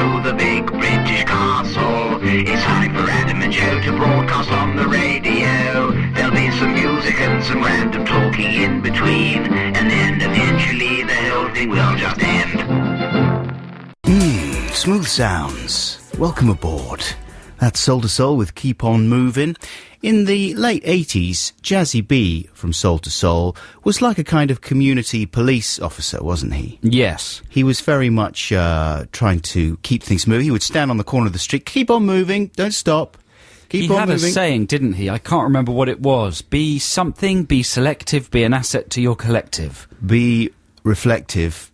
to the big British castle. It's time for Adam and Joe to broadcast on the radio. There'll be some music and some random talking in between, and then eventually the whole thing will just end. Smooth sounds. Welcome aboard. That's Soul to Soul with Keep On Moving. In the late 80s, Jazzy B from Soul to Soul was like a kind of community police officer, wasn't he? Yes. He was very much trying to keep things moving. He would stand on the corner of the street, keep on moving, don't stop. Keep on moving. He had a saying, didn't he? I can't remember what it was. Be something, be selective, be an asset to your collective. Be reflective.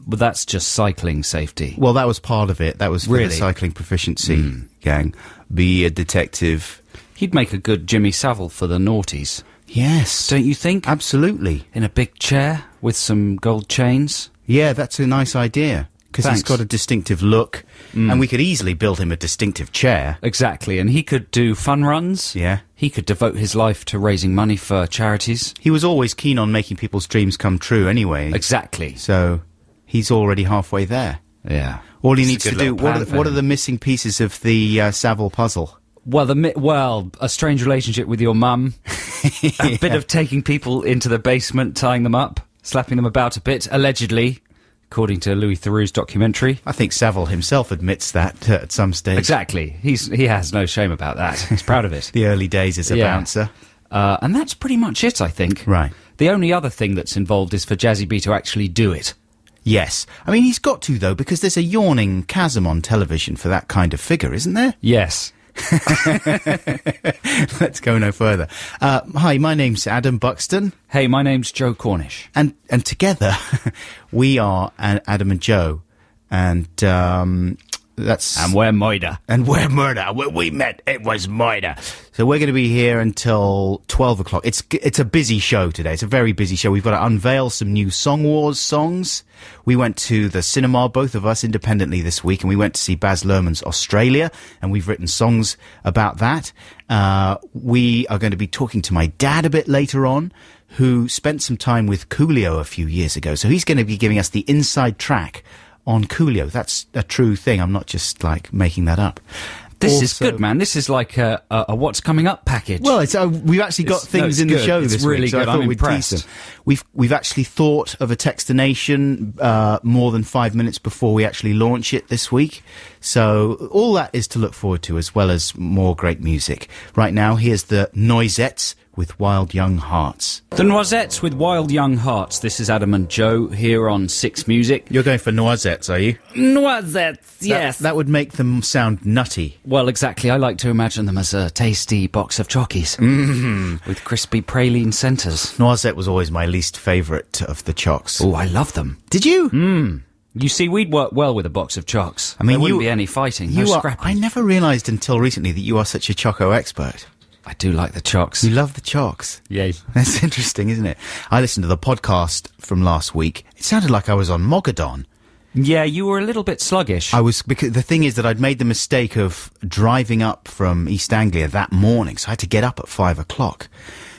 But that's just cycling safety. Well, that was part of it. That was for Really? the cycling proficiency gang. Be a detective. He'd make a good Jimmy Savile for the noughties. Yes. Don't you think? Absolutely. In a big chair with some gold chains. Yeah, that's a nice idea. Because he's Thanks. got a distinctive look. And we could easily build him a distinctive chair. Exactly, and he could do fun runs. Yeah. He could devote his life to raising money for charities. He was always keen on making people's dreams come true anyway. Exactly. So he's already halfway there. Yeah. All he It's a needs to good do, little plan for what are him. the missing pieces of the Savile puzzle? Well, a strange relationship with your mum, a bit of taking people into the basement, tying them up, slapping them about a bit, allegedly, according to Louis Theroux's documentary. I think Savile himself admits that at some stage. Exactly. He has no shame about that. He's proud of it. The early days as a Yeah. bouncer. And that's pretty much it, I think. Right. The only other thing that's involved is for Jazzy B to actually do it. Yes. I mean, he's got to, though, because there's a yawning chasm on television for that kind of figure, isn't there? Yes. Let's go no further. Hi, my name's Adam Buxton. Hey, my name's Joe Cornish. And together, we are Adam and Joe. And that's... And we're Moida. And we're murder. When we met, it was murder. So we're going to be here until 12 o'clock. It's a busy show today. It's a very busy show. We've got to unveil some new Song Wars songs. We went to the cinema, both of us independently this week, and we went to see Baz Luhrmann's Australia, and we've written songs about that. We are going to be talking to my dad a bit later on, who spent some time with Coolio a few years ago. So he's going to be giving us the inside track on Coolio. That's a true thing. I'm not just, like, making that up. This is good, man. This is like a what's coming up package. Well, we've actually got things in the good. show It's this really week, so good. I thought I'm we'd impressed. tease them. We've actually thought of a Textination more than 5 minutes before we actually launch it this week. So all that is to look forward to, as well as more great music. Right now, here's the Noisettes with Wild Young Hearts. The Noisettes with Wild Young Hearts. This is Adam and Joe here on Six Music. You're going for noisettes, are you? Noisettes, yes. That would make them sound nutty. Well, exactly. I like to imagine them as a tasty box of chockies with crispy praline centres. Noisette was always my least favourite of the chocks. Oh, I love them. Did you? You see, we'd work well with a box of chocks. I mean, there wouldn't you- be any fighting, no scrapping. I never realised until recently that you are such a choco expert. I do like the chocks. You love the chocks. Yes. That's interesting, isn't it? I listened to the podcast from last week. It sounded like I was on Mogadon. Yeah, you were a little bit sluggish. Because the thing is that I'd made the mistake of driving up from East Anglia that morning, so I had to get up at 5 o'clock.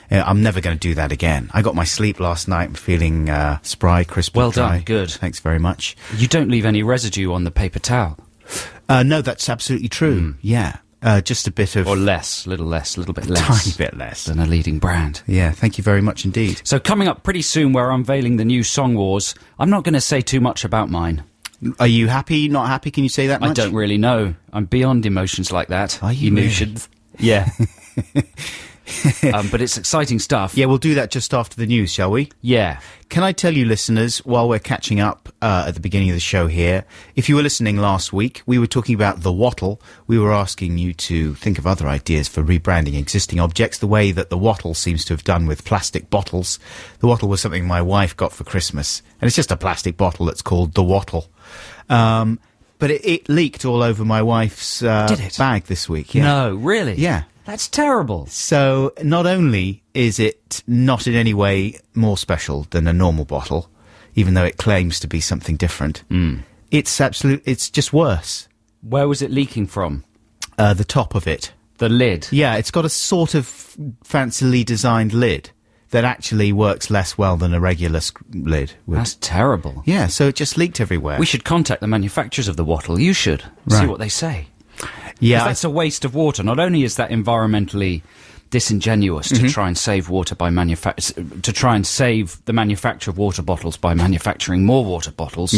I'm never going to do that again. I got my sleep last night. I'm feeling spry, crisp, and Well done, dry. good. Thanks very much. You don't leave any residue on the paper towel. No, that's absolutely true. Yeah. Just a bit of... Or less, a little bit less. tiny bit less. Than a leading brand. Yeah, thank you very much indeed. So coming up pretty soon, we're unveiling the new Song Wars. I'm not going to say too much about mine. Are you happy, not happy? Can you say that much? I don't really know. I'm beyond emotions like that. Are you really? Emotions. Yeah. But it's exciting stuff. Yeah, we'll do that just after the news, shall we? Yeah. Can I tell you, listeners, while we're catching up at the beginning of the show here, if you were listening last week, we were talking about the wattle. We were asking you to think of other ideas for rebranding existing objects, the way that the wattle seems to have done with plastic bottles. The wattle was something my wife got for Christmas, and it's just a plastic bottle that's called the wattle. But it leaked all over my wife's Did it? bag this week. Yeah. No, really? Yeah. That's terrible. So not only is it not in any way more special than a normal bottle, even though it claims to be something different, it's just worse. Where was it leaking from? The top of it. The lid. Yeah, it's got a sort of fancily designed lid, that actually works less well than a regular lid would. That's terrible. Yeah, so it just leaked everywhere. We should contact the manufacturers of the wattle. You should. See Right. what they say. yeah, 'Cause that's a waste of water. Not only is that environmentally disingenuous to try and save water by to try and save the manufacture of water bottles by manufacturing more water bottles,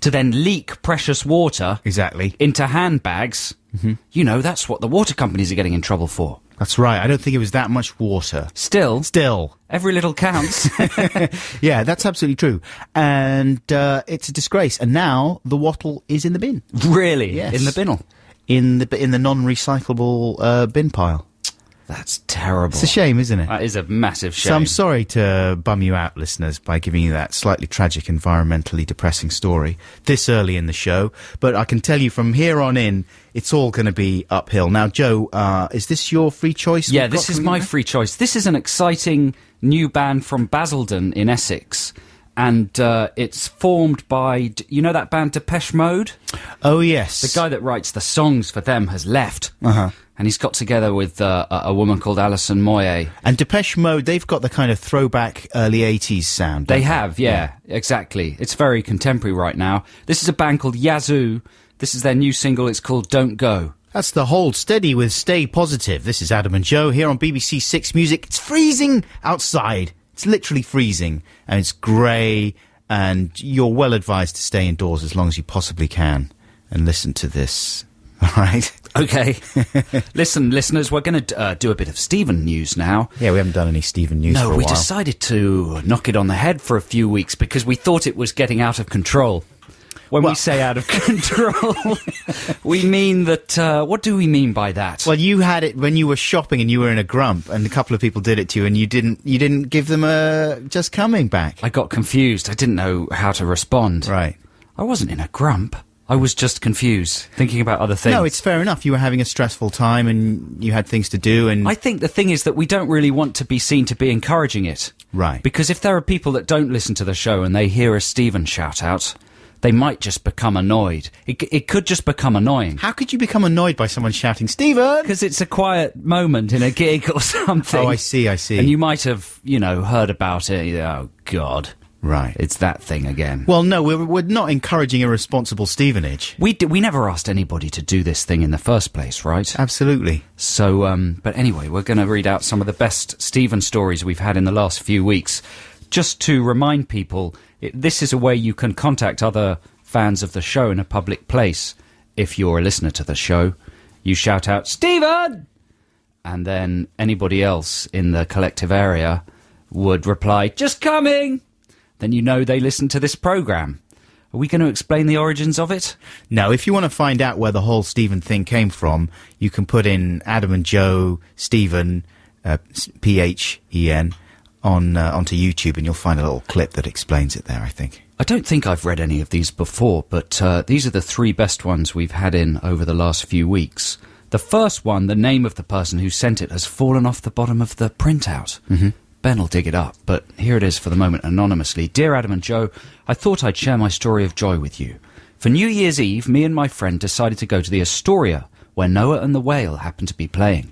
to then leak precious water exactly. into handbags. You know, that's what the water companies are getting in trouble for. That's right. I don't think it was that much water. Still, every little counts. Yeah, that's absolutely true. And it's a disgrace. And now the wattle is in the bin. Really? Yes. In the binnel? In the non-recyclable bin pile. That's terrible. It's a shame, isn't it? That is a massive shame. So I'm sorry to bum you out, listeners, by giving you that slightly tragic, environmentally depressing story this early in the show. But I can tell you from here on in, it's all going to be uphill. Now, Joe, is this your free choice? Yeah, this is my free choice. This is an exciting new band from Basildon in Essex. And it's formed by, you know that band Depeche Mode? Oh, yes. The guy that writes the songs for them has left. Uh-huh. And he's got together with a woman called Alison Moyet. And Depeche Mode, they've got the kind of throwback early 80s sound. They have, yeah, exactly. It's very contemporary right now. This is a band called Yazoo. This is their new single. It's called Don't Go. That's the Hold Steady with Stay Positive. This is Adam and Joe here on BBC Six Music. It's freezing outside. It's literally freezing. And it's grey. And you're well advised to stay indoors as long as you possibly can. And listen to this. All right? Okay. Listen, listeners, we're going to do a bit of Stephen news now. Yeah, we haven't done any Stephen news for a No, while. we decided to knock it on the head for a few weeks because we thought it was getting out of control. When we say out of control, we mean that... what do we mean by that? Well, you had it when you were shopping and you were in a grump and a couple of people did it to you and you didn't give them a just coming back. I got confused. I didn't know how to respond. Right. I wasn't in a grump. I was just confused, thinking about other things. No, it's fair enough. You were having a stressful time and you had things to do and... I think the thing is that we don't really want to be seen to be encouraging it. Right. Because if there are people that don't listen to the show and they hear a Stephen shout out, they might just become annoyed. It could just become annoying. How could you become annoyed by someone shouting, Stephen? Because it's a quiet moment in a gig or something. Oh, I see. And you might have, heard about it. Oh, God. Right. It's that thing again. Well, no, we're not encouraging irresponsible Stevenage. We never asked anybody to do this thing in the first place, right? Absolutely. So, but anyway, we're going to read out some of the best Stephen stories we've had in the last few weeks. Just to remind people, this is a way you can contact other fans of the show in a public place. If you're a listener to the show, you shout out, Stephen! And then anybody else in the collective area would reply, just coming! Then you know they listen to this programme. Are we going to explain the origins of it? No, if you want to find out where the whole Stephen thing came from, you can put in Adam and Joe, Stephen, P-H-E-N, onto YouTube and you'll find a little clip that explains it there, I think. I don't think I've read any of these before, but these are the three best ones we've had in over the last few weeks. The first one, the name of the person who sent it has fallen off the bottom of the printout. Mm-hmm. Ben will dig it up, but here it is for the moment anonymously. Dear Adam and Joe, I thought I'd share my story of joy with you. For New Year's Eve, me and my friend decided to go to the Astoria, where Noah and the Whale happened to be playing.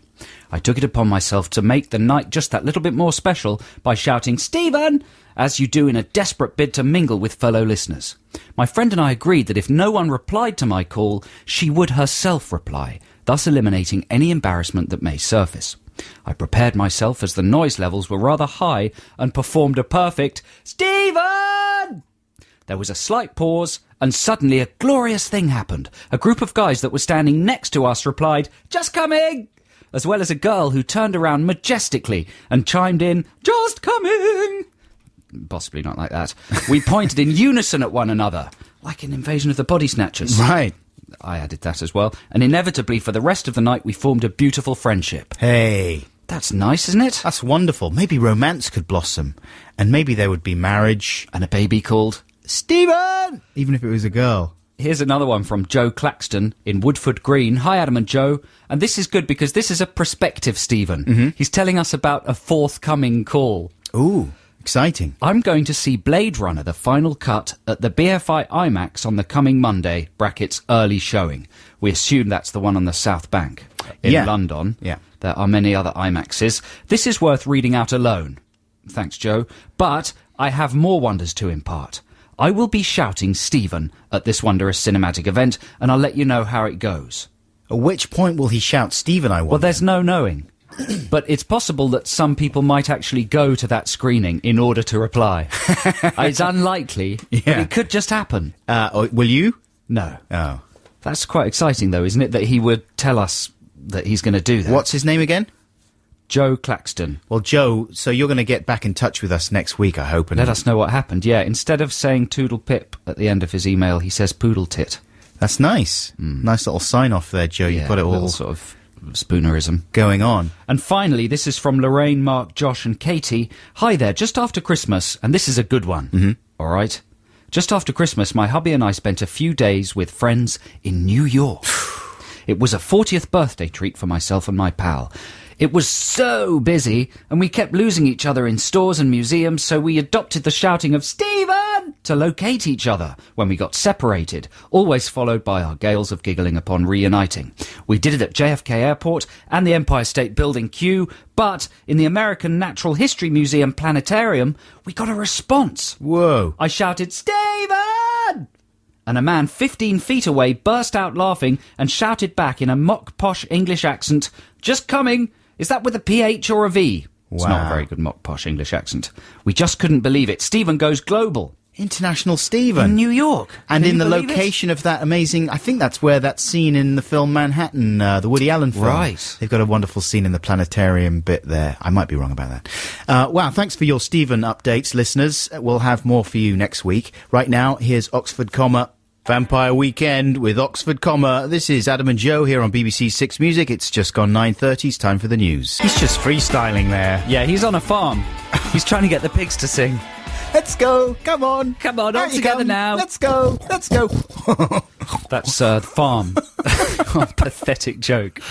I took it upon myself to make the night just that little bit more special by shouting, Stephen! As you do in a desperate bid to mingle with fellow listeners. My friend and I agreed that if no one replied to my call, she would herself reply, thus eliminating any embarrassment that may surface. I prepared myself as the noise levels were rather high and performed a perfect Stephen! There was a slight pause, and suddenly a glorious thing happened. A group of guys that were standing next to us replied, just coming! As well as a girl who turned around majestically and chimed in, just coming! Possibly not like that. We pointed in unison at one another, like an Invasion of the Body Snatchers. Right. I added that as well. And inevitably, for the rest of the night, we formed a beautiful friendship. Hey. That's nice, isn't it? That's wonderful. Maybe romance could blossom. And maybe there would be marriage. And a baby called Stephen! Even if it was a girl. Here's another one from Joe Claxton in Woodford Green. Hi, Adam and Joe. And this is good because this is a prospective Stephen. Mm-hmm. He's telling us about a forthcoming call. Ooh, exciting. I'm going to see Blade Runner, the final cut, at the BFI IMAX on the coming Monday, brackets early showing. We assume that's the one on the South Bank in London. Yeah. There are many other IMAXs. This is worth reading out alone. Thanks, Joe. But I have more wonders to impart. I will be shouting Stephen at this wondrous cinematic event, and I'll let you know how it goes. At which point will he shout Stephen, I wonder? Well, there's no knowing. But it's possible that some people might actually go to that screening in order to reply. It's unlikely, but it could just happen. Will you? No. Oh. That's quite exciting, though, isn't it, that he would tell us that he's going to do that? What's his name again? Joe Claxton. Well, Joe, so you're going to get back in touch with us next week, I hope. And let us know what happened. Yeah, instead of saying Toodle Pip at the end of his email, he says Poodle Tit. That's nice. Nice little sign-off there, Joe. You've got it all sort of spoonerism going on. And finally, this is from Lorraine, Mark, Josh and Katie. Hi there, just after Christmas, and this is a good one. Mm-hmm. All right? Just after Christmas, my hubby and I spent a few days with friends in New York. It was a 40th birthday treat for myself and my pal. It was so busy, and we kept losing each other in stores and museums, so we adopted the shouting of Stephen to locate each other when we got separated, always followed by our gales of giggling upon reuniting. We did it at JFK Airport and the Empire State Building queue, but in the American Natural History Museum Planetarium, we got a response. Whoa. I shouted, Stephen! And a man 15 feet away burst out laughing and shouted back in a mock posh English accent, just coming! Is that with a PH or a V? It's not a very good mock posh English accent. We just couldn't believe it. Stephen goes global. International Stephen. In New York. And in the location of that amazing... I think that's where that scene in the film Manhattan, the Woody Allen film. Right. They've got a wonderful scene in the planetarium bit there. I might be wrong about that. Wow, thanks for your Stephen updates, listeners. We'll have more for you next week. Right now, here's Oxford Comma. Vampire Weekend with Oxford Comma. This is Adam and Joe here on BBC Six Music. It's just gone 9:30. It's time for the news. He's just freestyling there. Yeah, he's on a farm. He's trying to get the pigs to sing. Let's go. Come on. Come on, all together now. Let's go. Let's go. That's farm. What a pathetic joke.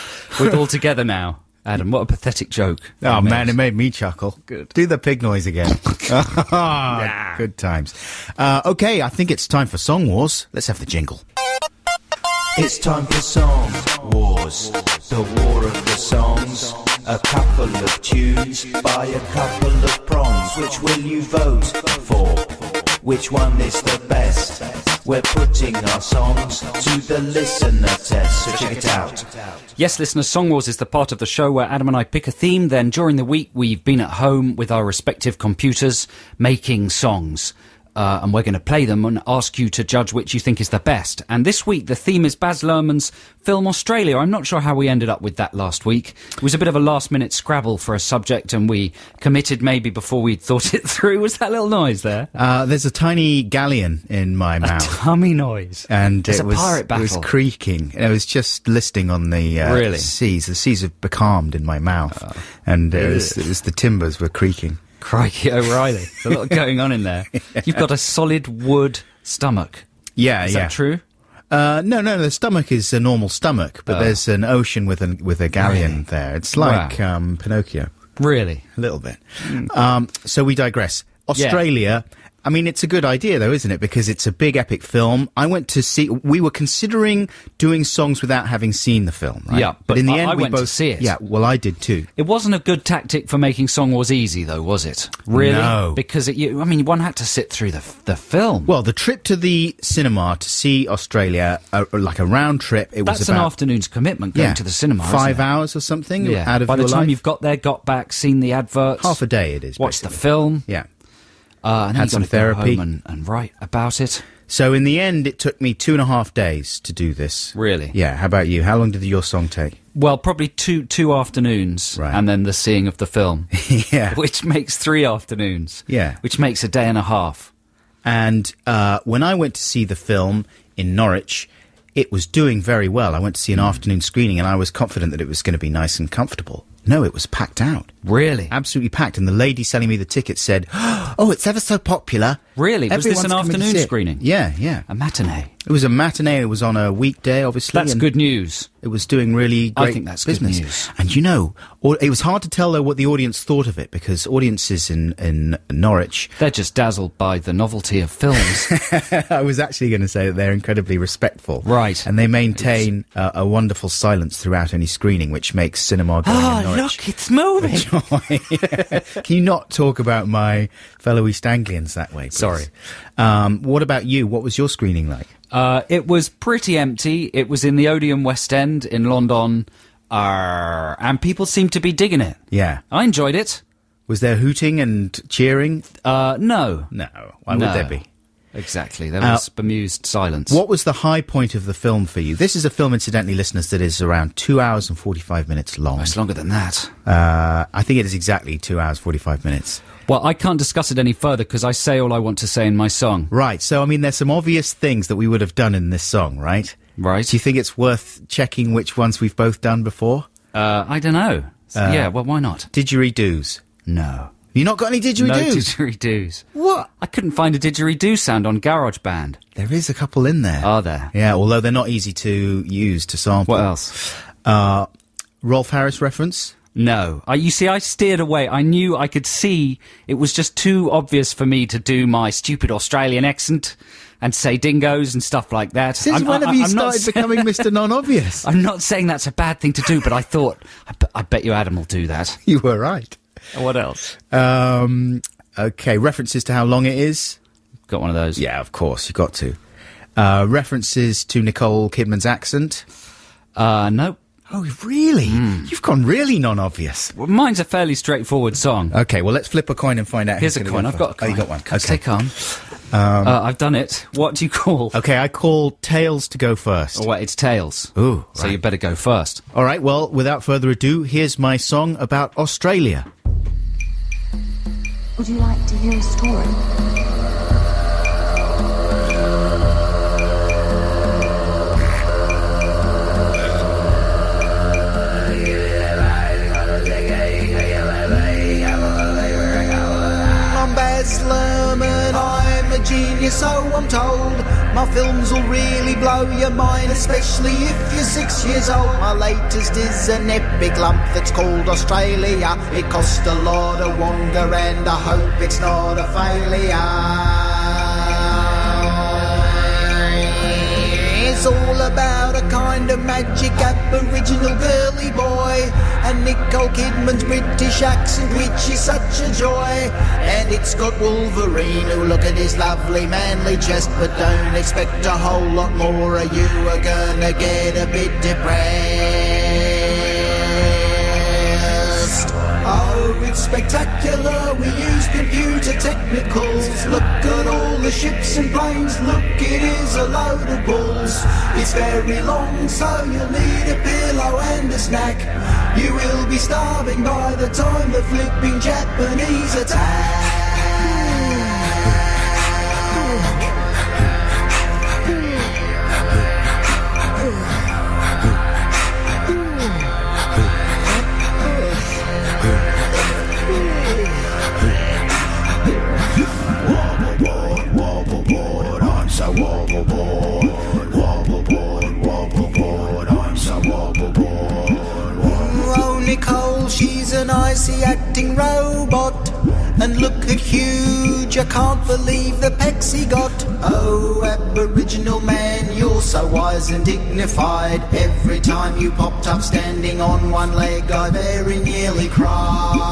We're all together now. Adam, what a pathetic joke. Oh, man, it made me chuckle. Good. Do the pig noise again. Yeah. Good times. Okay, I think it's time for Song Wars. Let's have the jingle. It's time for Song Wars, the war of the songs. A couple of tunes by a couple of prongs. Which will you vote for? Which one is the best? We're putting our songs to the listener test, so check it out. Yes, listeners, Song Wars is the part of the show where Adam and I pick a theme, then during the week we've been at home with our respective computers making songs. And we're going to play them and ask you to judge which you think is the best. And this week, the theme is Baz Luhrmann's film Australia. I'm not sure how we ended up with that last week. It was a bit of a last-minute scrabble for a subject, and we committed maybe before we'd thought it through. Was that little noise there? There's a tiny galleon in my mouth. A tummy noise. And it's it a was, pirate battle. It was creaking. And it was just listing on the seas. The seas have becalmed in my mouth. And it was the timbers were creaking. Crikey O'Reilly. There's a lot going on in there. You've got a solid wood stomach. Yeah, Is that true? No, the stomach is a normal stomach, but there's an ocean with a galleon there. It's like Pinocchio. Really? A little bit. So we digress. Australia... I mean, it's a good idea, though, isn't it? Because it's a big, epic film. We were considering doing songs without having seen the film, right? Yeah, but in the end, I we went both to see it. Yeah, well, I did too. It wasn't a good tactic for making Song Wars easy, though, was it? Really? No. Because, one had to sit through the film. Well, the trip to the cinema to see Australia, like a round trip, That's an afternoon's commitment going to the cinema, 5 hours or something out of By the your time life. you've got there, got back, seen the adverts. Half a day it is, watched the basically. film. Yeah. And had some therapy. Go home and write about it. So in the end, it took me 2.5 days to do this. Really? Yeah. How about you? How long did your song take? Well, probably two afternoons, right. And then the seeing of the film. Yeah. Which makes 3 afternoons. Yeah. Which makes a day and a half. And when I went to see the film in Norwich, it was doing very well. I went to see an afternoon screening, and I was confident that it was going to be nice and comfortable. No, it was packed out. Really? Absolutely packed. And the lady selling me the ticket said, "Oh, it's ever so popular." Really? Was this an Everyone's coming to afternoon see it." screening? Yeah, yeah. A matinee? It was a matinee. It was on a weekday, obviously. That's and good news. It was doing really great I think that's business. good news. And it was hard to tell, though, what the audience thought of it, because audiences in Norwich... They're just dazzled by the novelty of films. I was actually going to say that they're incredibly respectful. Right. And they maintain a wonderful silence throughout any screening, which makes cinema going in Norwich... it's moving. Can you not talk about my fellow East Anglians that way, please? Sorry. What about you? What was your screening like? It was pretty empty. It was in the Odeon West End in London, and people seemed to be digging it. Yeah. I enjoyed it. Was there hooting and cheering? No. No. Why would there be? Exactly. There was bemused silence. What was the high point of the film for you? This is a film, incidentally, listeners, that is around 2 hours and 45 minutes long. It's longer than that. I think it is exactly 2 hours, 45 minutes. Well, I can't discuss it any further because I say all I want to say in my song. Right. So, I mean, there's some obvious things that we would have done in this song, right? Right. Do you think it's worth checking which ones we've both done before? I don't know. Yeah, well, why not? Didgeridoos. No. You not got any didgeridoos? No didgeridoos. What? I couldn't find a didgeridoo sound on GarageBand. There is a couple in there. Are there? Yeah, although they're not easy to use, to sample. What else? Rolf Harris reference? No. You see, I steered away. I knew I could see it was just too obvious for me to do my stupid Australian accent and say dingoes and stuff like that. Since when have you started becoming Mr. Non-Obvious? I'm not saying that's a bad thing to do, but I thought, I bet you Adam will do that. You were right. What else? Okay, references to how long it is? Got one of those. Yeah, of course, you got to. References to Nicole Kidman's accent? Nope. Oh, really? You've gone really non-obvious. Well, mine's a fairly straightforward song. Okay, well, let's flip a coin and find out. Here's who's a gonna coin. go I've got a first. coin. Oh, you got one. Okay. Stick on. I've done it. What do you call? Okay, I call Tails to go first. Oh, wait, it's Tails. Ooh, So right. you better go first. All right, well, without further ado, here's my song about Australia. Would you like to hear a story? I'm Baz Luhrmann, I'm a genius, so I'm told. My films will really blow your mind, especially if you're 6 years old. My latest is an epic lump that's called Australia. It cost a lot of wonder and I hope it's not a failure. It's all about a kind of magic Aboriginal girly boy and Nicole Kidman's British accent, which is such a joy. And it's got Wolverine, who look at his lovely manly chest, but don't expect a whole lot more, or you are gonna get a bit depressed. Oh, it's spectacular, we use computer technicals. Look at all the ships and planes, look, it is a load of bulls. It's very long, so you'll need a pillow and a snack. You will be starving by the time the flipping Japanese attack. Oh, Nicole, she's an icy acting robot. And look at Huge, I can't believe the pecs he got. Oh, Aboriginal man, you're so wise and dignified. Every time you popped up standing on one leg, I very nearly cried.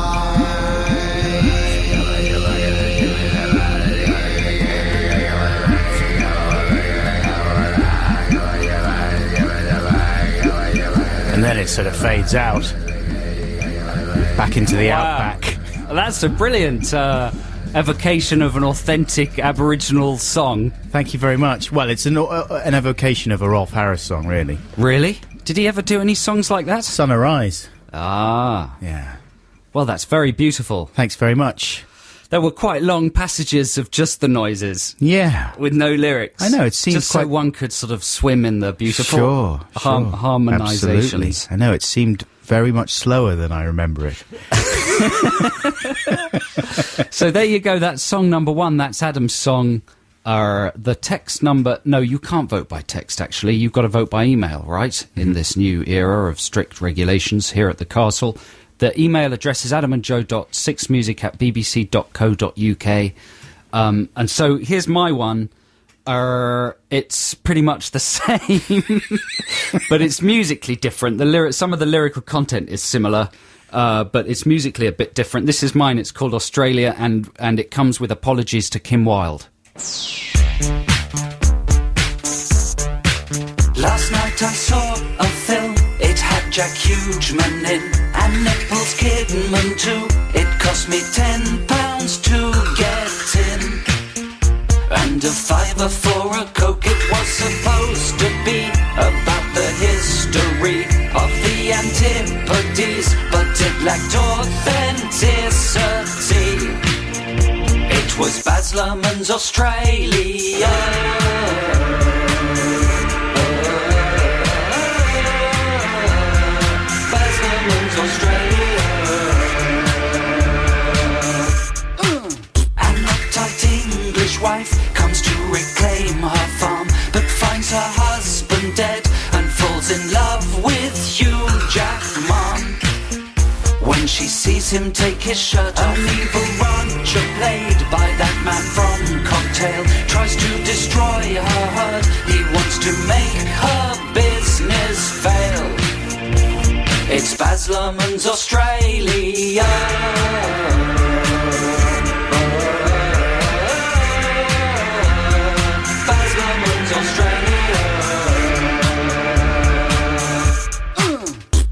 And then it sort of fades out. Back into the outback. That's a brilliant evocation of an authentic Aboriginal song. Thank you very much. Well, it's an evocation of a Rolf Harris song, really. Really? Did he ever do any songs like that? Sun Arise. Ah. Yeah. Well, that's very beautiful. Thanks very much. There were quite long passages of just the noises. Yeah. With no lyrics. I know, it seems just quite... so one could sort of swim in the beautiful Sure. harmonisations. Absolutely. I know, it seemed very much slower than I remember it. So there you go, that's song number one. That's Adam's song The text number... No, you can't vote by text, actually. You've got to vote by email, right? In this new era of strict regulations here at the castle. The email address is adamandjoe.6music@bbc.co.uk. And so here's my one. It's pretty much the same, but it's musically different. Some of the lyrical content is similar, but it's musically a bit different. This is mine. It's called Australia, and it comes with apologies to Kim Wilde. Last night I saw a film. It had Jack Hugeman in and Nicholas Kidman too. It cost me £10 to get in, and £5 for a Coke. It was supposed to be about the history of the Antipodes, but it lacked authenticity. It was Baz Luhrmann's Australia. Baz Luhrmann's Australia. An uptight English wife comes to reclaim her farm, but finds her husband dead and falls in love with Hugh Jackman. When she sees him take his shirt off, evil rancher played by that man from Cocktail tries to destroy her herd. He wants to make her business fail. It's Baz Luhrmann's Australia. Baz Luhrmann's Australia.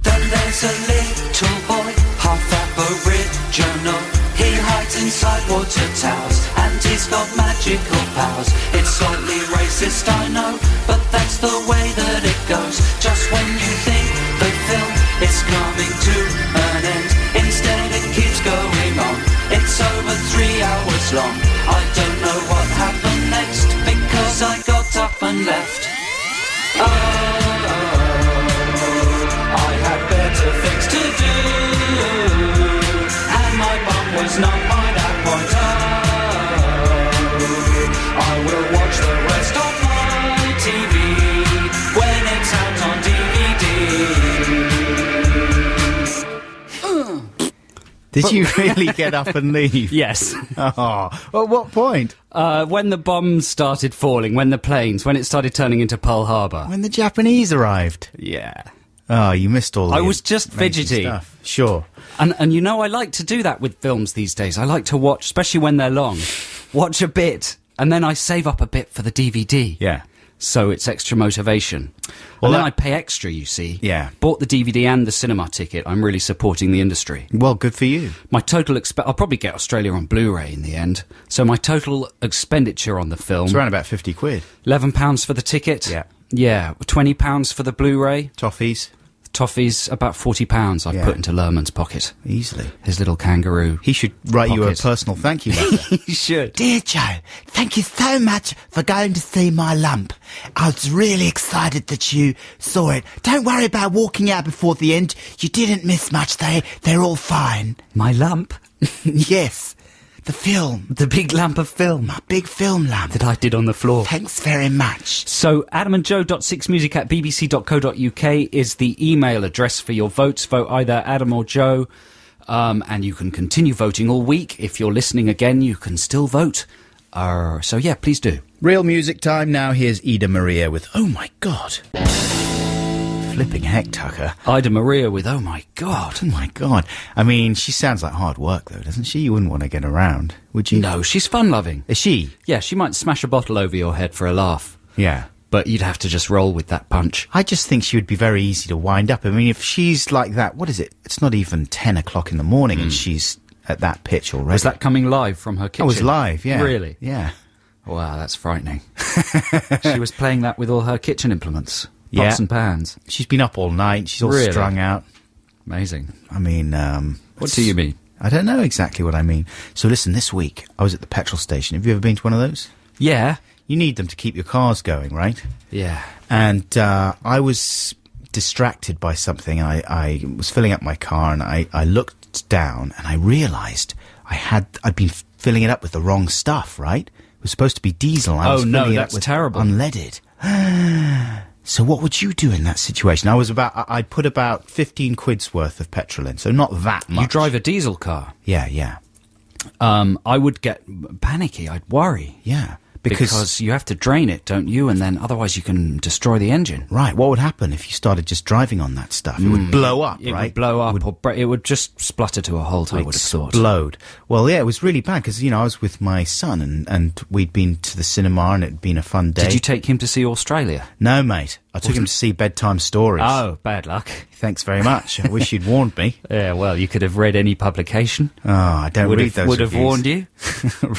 Then there's a little boy, half Aboriginal. He hides inside water towers and he's got magical powers. It's slightly racist, I know, but that's the way that it goes. Just when you think the film is coming to an end, instead it keeps going on. It's over 3 hours long. I don't know what happened next because I got up and left. I had better things to do, and my bum was numb by that point. I will watch the rest of my TV when it's out on DVD. Did you really get up and leave? Yes. Oh, at what point? When the bombs started falling, when it started turning into Pearl Harbor. When the Japanese arrived. Yeah. Oh, you missed all the I was just amazing fidgety. stuff. Sure. And you know, I like to do that with films these days. I like to watch, especially when they're long, watch a bit, and then I save up a bit for the DVD. Yeah. So it's extra motivation. Well, and then that- I pay extra, you see. Yeah. Bought the DVD and the cinema ticket. I'm really supporting the industry. Well, good for you. My total I'll probably get Australia on Blu-ray in the end. So my total expenditure on the film, It's around about 50 quid. £11 for the ticket. Yeah. Yeah, £20 for the Blu-ray. Toffees. Toffees, about £40 I've Yeah. put into Luhrmann's pocket. Easily. His little kangaroo. He should write you a Pocket. personal thank you letter. He should. Dear Joe, thank you so much for going to see my lump. I was really excited that you saw it. Don't worry about walking out before the end. You didn't miss much. They're all fine. My lump? Yes, the film. The big lump of film My big film lump. that I did on the floor. Thanks very much. So, adamandjoe.6music@bbc.co.uk is the email address for your votes. Vote either Adam or Joe, and you can continue voting all week. If you're listening again, you can still vote. So, yeah, please do. Real music time now. Here's Ida Maria with Oh My God. Flipping heck, Tucker. Ida Maria with Oh My God. Oh my God. I mean, she sounds like hard work, though, doesn't she? You wouldn't want to get around, would you? No, she's fun-loving. Is she? Yeah, she might smash a bottle over your head for a laugh, Yeah. but you'd have to just roll with that punch. I just think she would be very easy to wind up. I mean, if she's like that, what is it? It's not even 10 o'clock in the morning and she's at that pitch already. Was that coming live from her kitchen? I was live, yeah. Really? Yeah. Wow, that's frightening. She was playing that with all her kitchen implements. Yeah. Pots and pans. She's been up all night. She's all Really? strung out. Amazing. I mean, What do you mean? I don't know exactly what I mean. So listen, this week I was at the petrol station. Have you ever been to one of those? Yeah. You need them to keep your cars going, right? Yeah. And I was distracted by something. I was filling up my car and I looked down and I realised I'd been filling it up with the wrong stuff, right? was supposed to be diesel. I was Oh, no, filling it up that's with terrible. unleaded. So what would you do in that situation? I'd put about 15 quid's worth of petrol in, so not that much. You drive a diesel car. Yeah. I would get panicky. I'd worry. Yeah. Because you have to drain it, don't you? And then otherwise you can destroy the engine. Right, what would happen if you started just driving on that stuff? It would blow up, It right? would blow up, it would just splutter to a halt, I would have thought. Explode. Well, yeah, it was really bad because, I was with my son and we'd been to the cinema and it'd been a fun day. Did you take him to see Australia? No, mate. I took him to see Bedtime Stories. Oh, bad luck. Thanks very much. I wish you'd warned me. Yeah, well, you could have read any publication. Oh, I don't read those Would have reviews. warned you.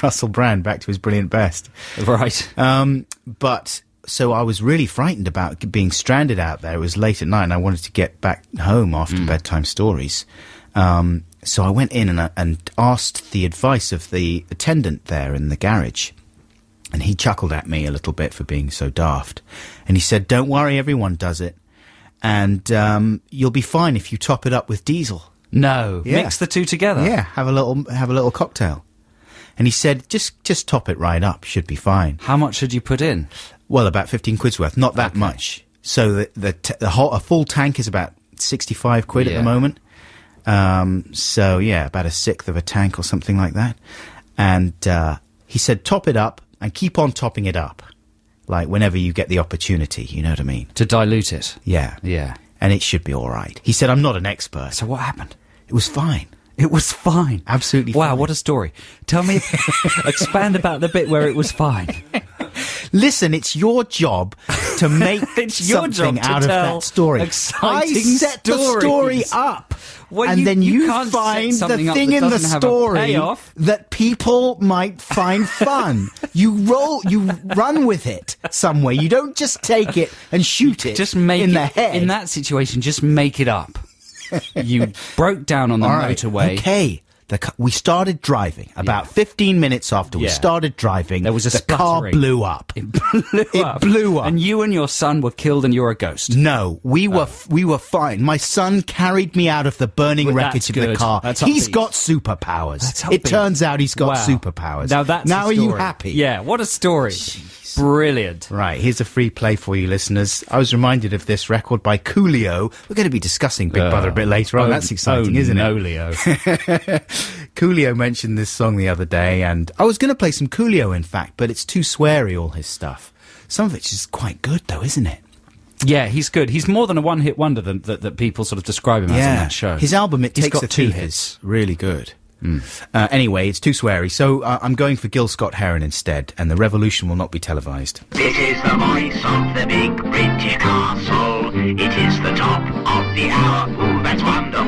Russell Brand, back to his brilliant best. Right. But so I was really frightened about being stranded out there. It was late at night and I wanted to get back home after Bedtime Stories. So I went in and asked the advice of the attendant there in the garage. And he chuckled at me a little bit for being so daft. And he said, don't worry, everyone does it. And you'll be fine if you top it up with diesel. No, Yeah. mix the two together. Yeah, have a little cocktail. And he said, just top it right up, should be fine. How much should you put in? Well, about 15 quid's worth, not that much. So a full tank is about 65 quid at Yeah. the moment. So yeah, about a sixth of a tank or something like that. And he said, top it up and keep on topping it up. Like whenever you get the opportunity, you know what I mean? To dilute it. Yeah. Yeah. And it should be all right. He said, I'm not an expert. So what happened? It was fine. It was fine. Absolutely Wow, fine. what a story. Tell me, expand about the bit where it was fine. Listen, it's your job to make It's your something job to out of tell that story. exciting I set the story stories. up. Well, and then you you can't set find the something up thing that in the doesn't have a story payoff. that people might find fun. You run with it somewhere. You don't just take it and shoot it Just make in it, the head. in that situation, just make it up. You broke down on the All right. motorway. Okay. We started driving. About 15 minutes after we Yeah. started driving, There was a the car spluttering. blew up. It blew up. up. And you and your son were killed and you're a ghost. No, we were fine. My son carried me out of the burning Well, wreckage that's of the good. car. That's He's upbeat. got superpowers. That's It upbeat. turns out he's got Wow. superpowers. Now that's now a are you story. happy? Yeah, what a story. Brilliant. Right, here's a free play for you listeners. I was reminded of this record by Coolio. We're going to be discussing Big Brother a bit later on. That's exciting, isn't it? No, Leo. Coolio mentioned this song the other day, and I was going to play some Coolio, in fact, but it's too sweary, all his stuff. Some of it's just quite good, though, isn't it? Yeah, he's good. He's more than a one-hit wonder that people sort of describe him as in that show. His album, It He's Takes got a two Thief, hits. is really good. Anyway, it's too sweary, so I'm going for Gil Scott-Heron instead, and the revolution will not be televised. This is the voice of the big British castle. It is the top of the hour. Ooh, that's wonderful.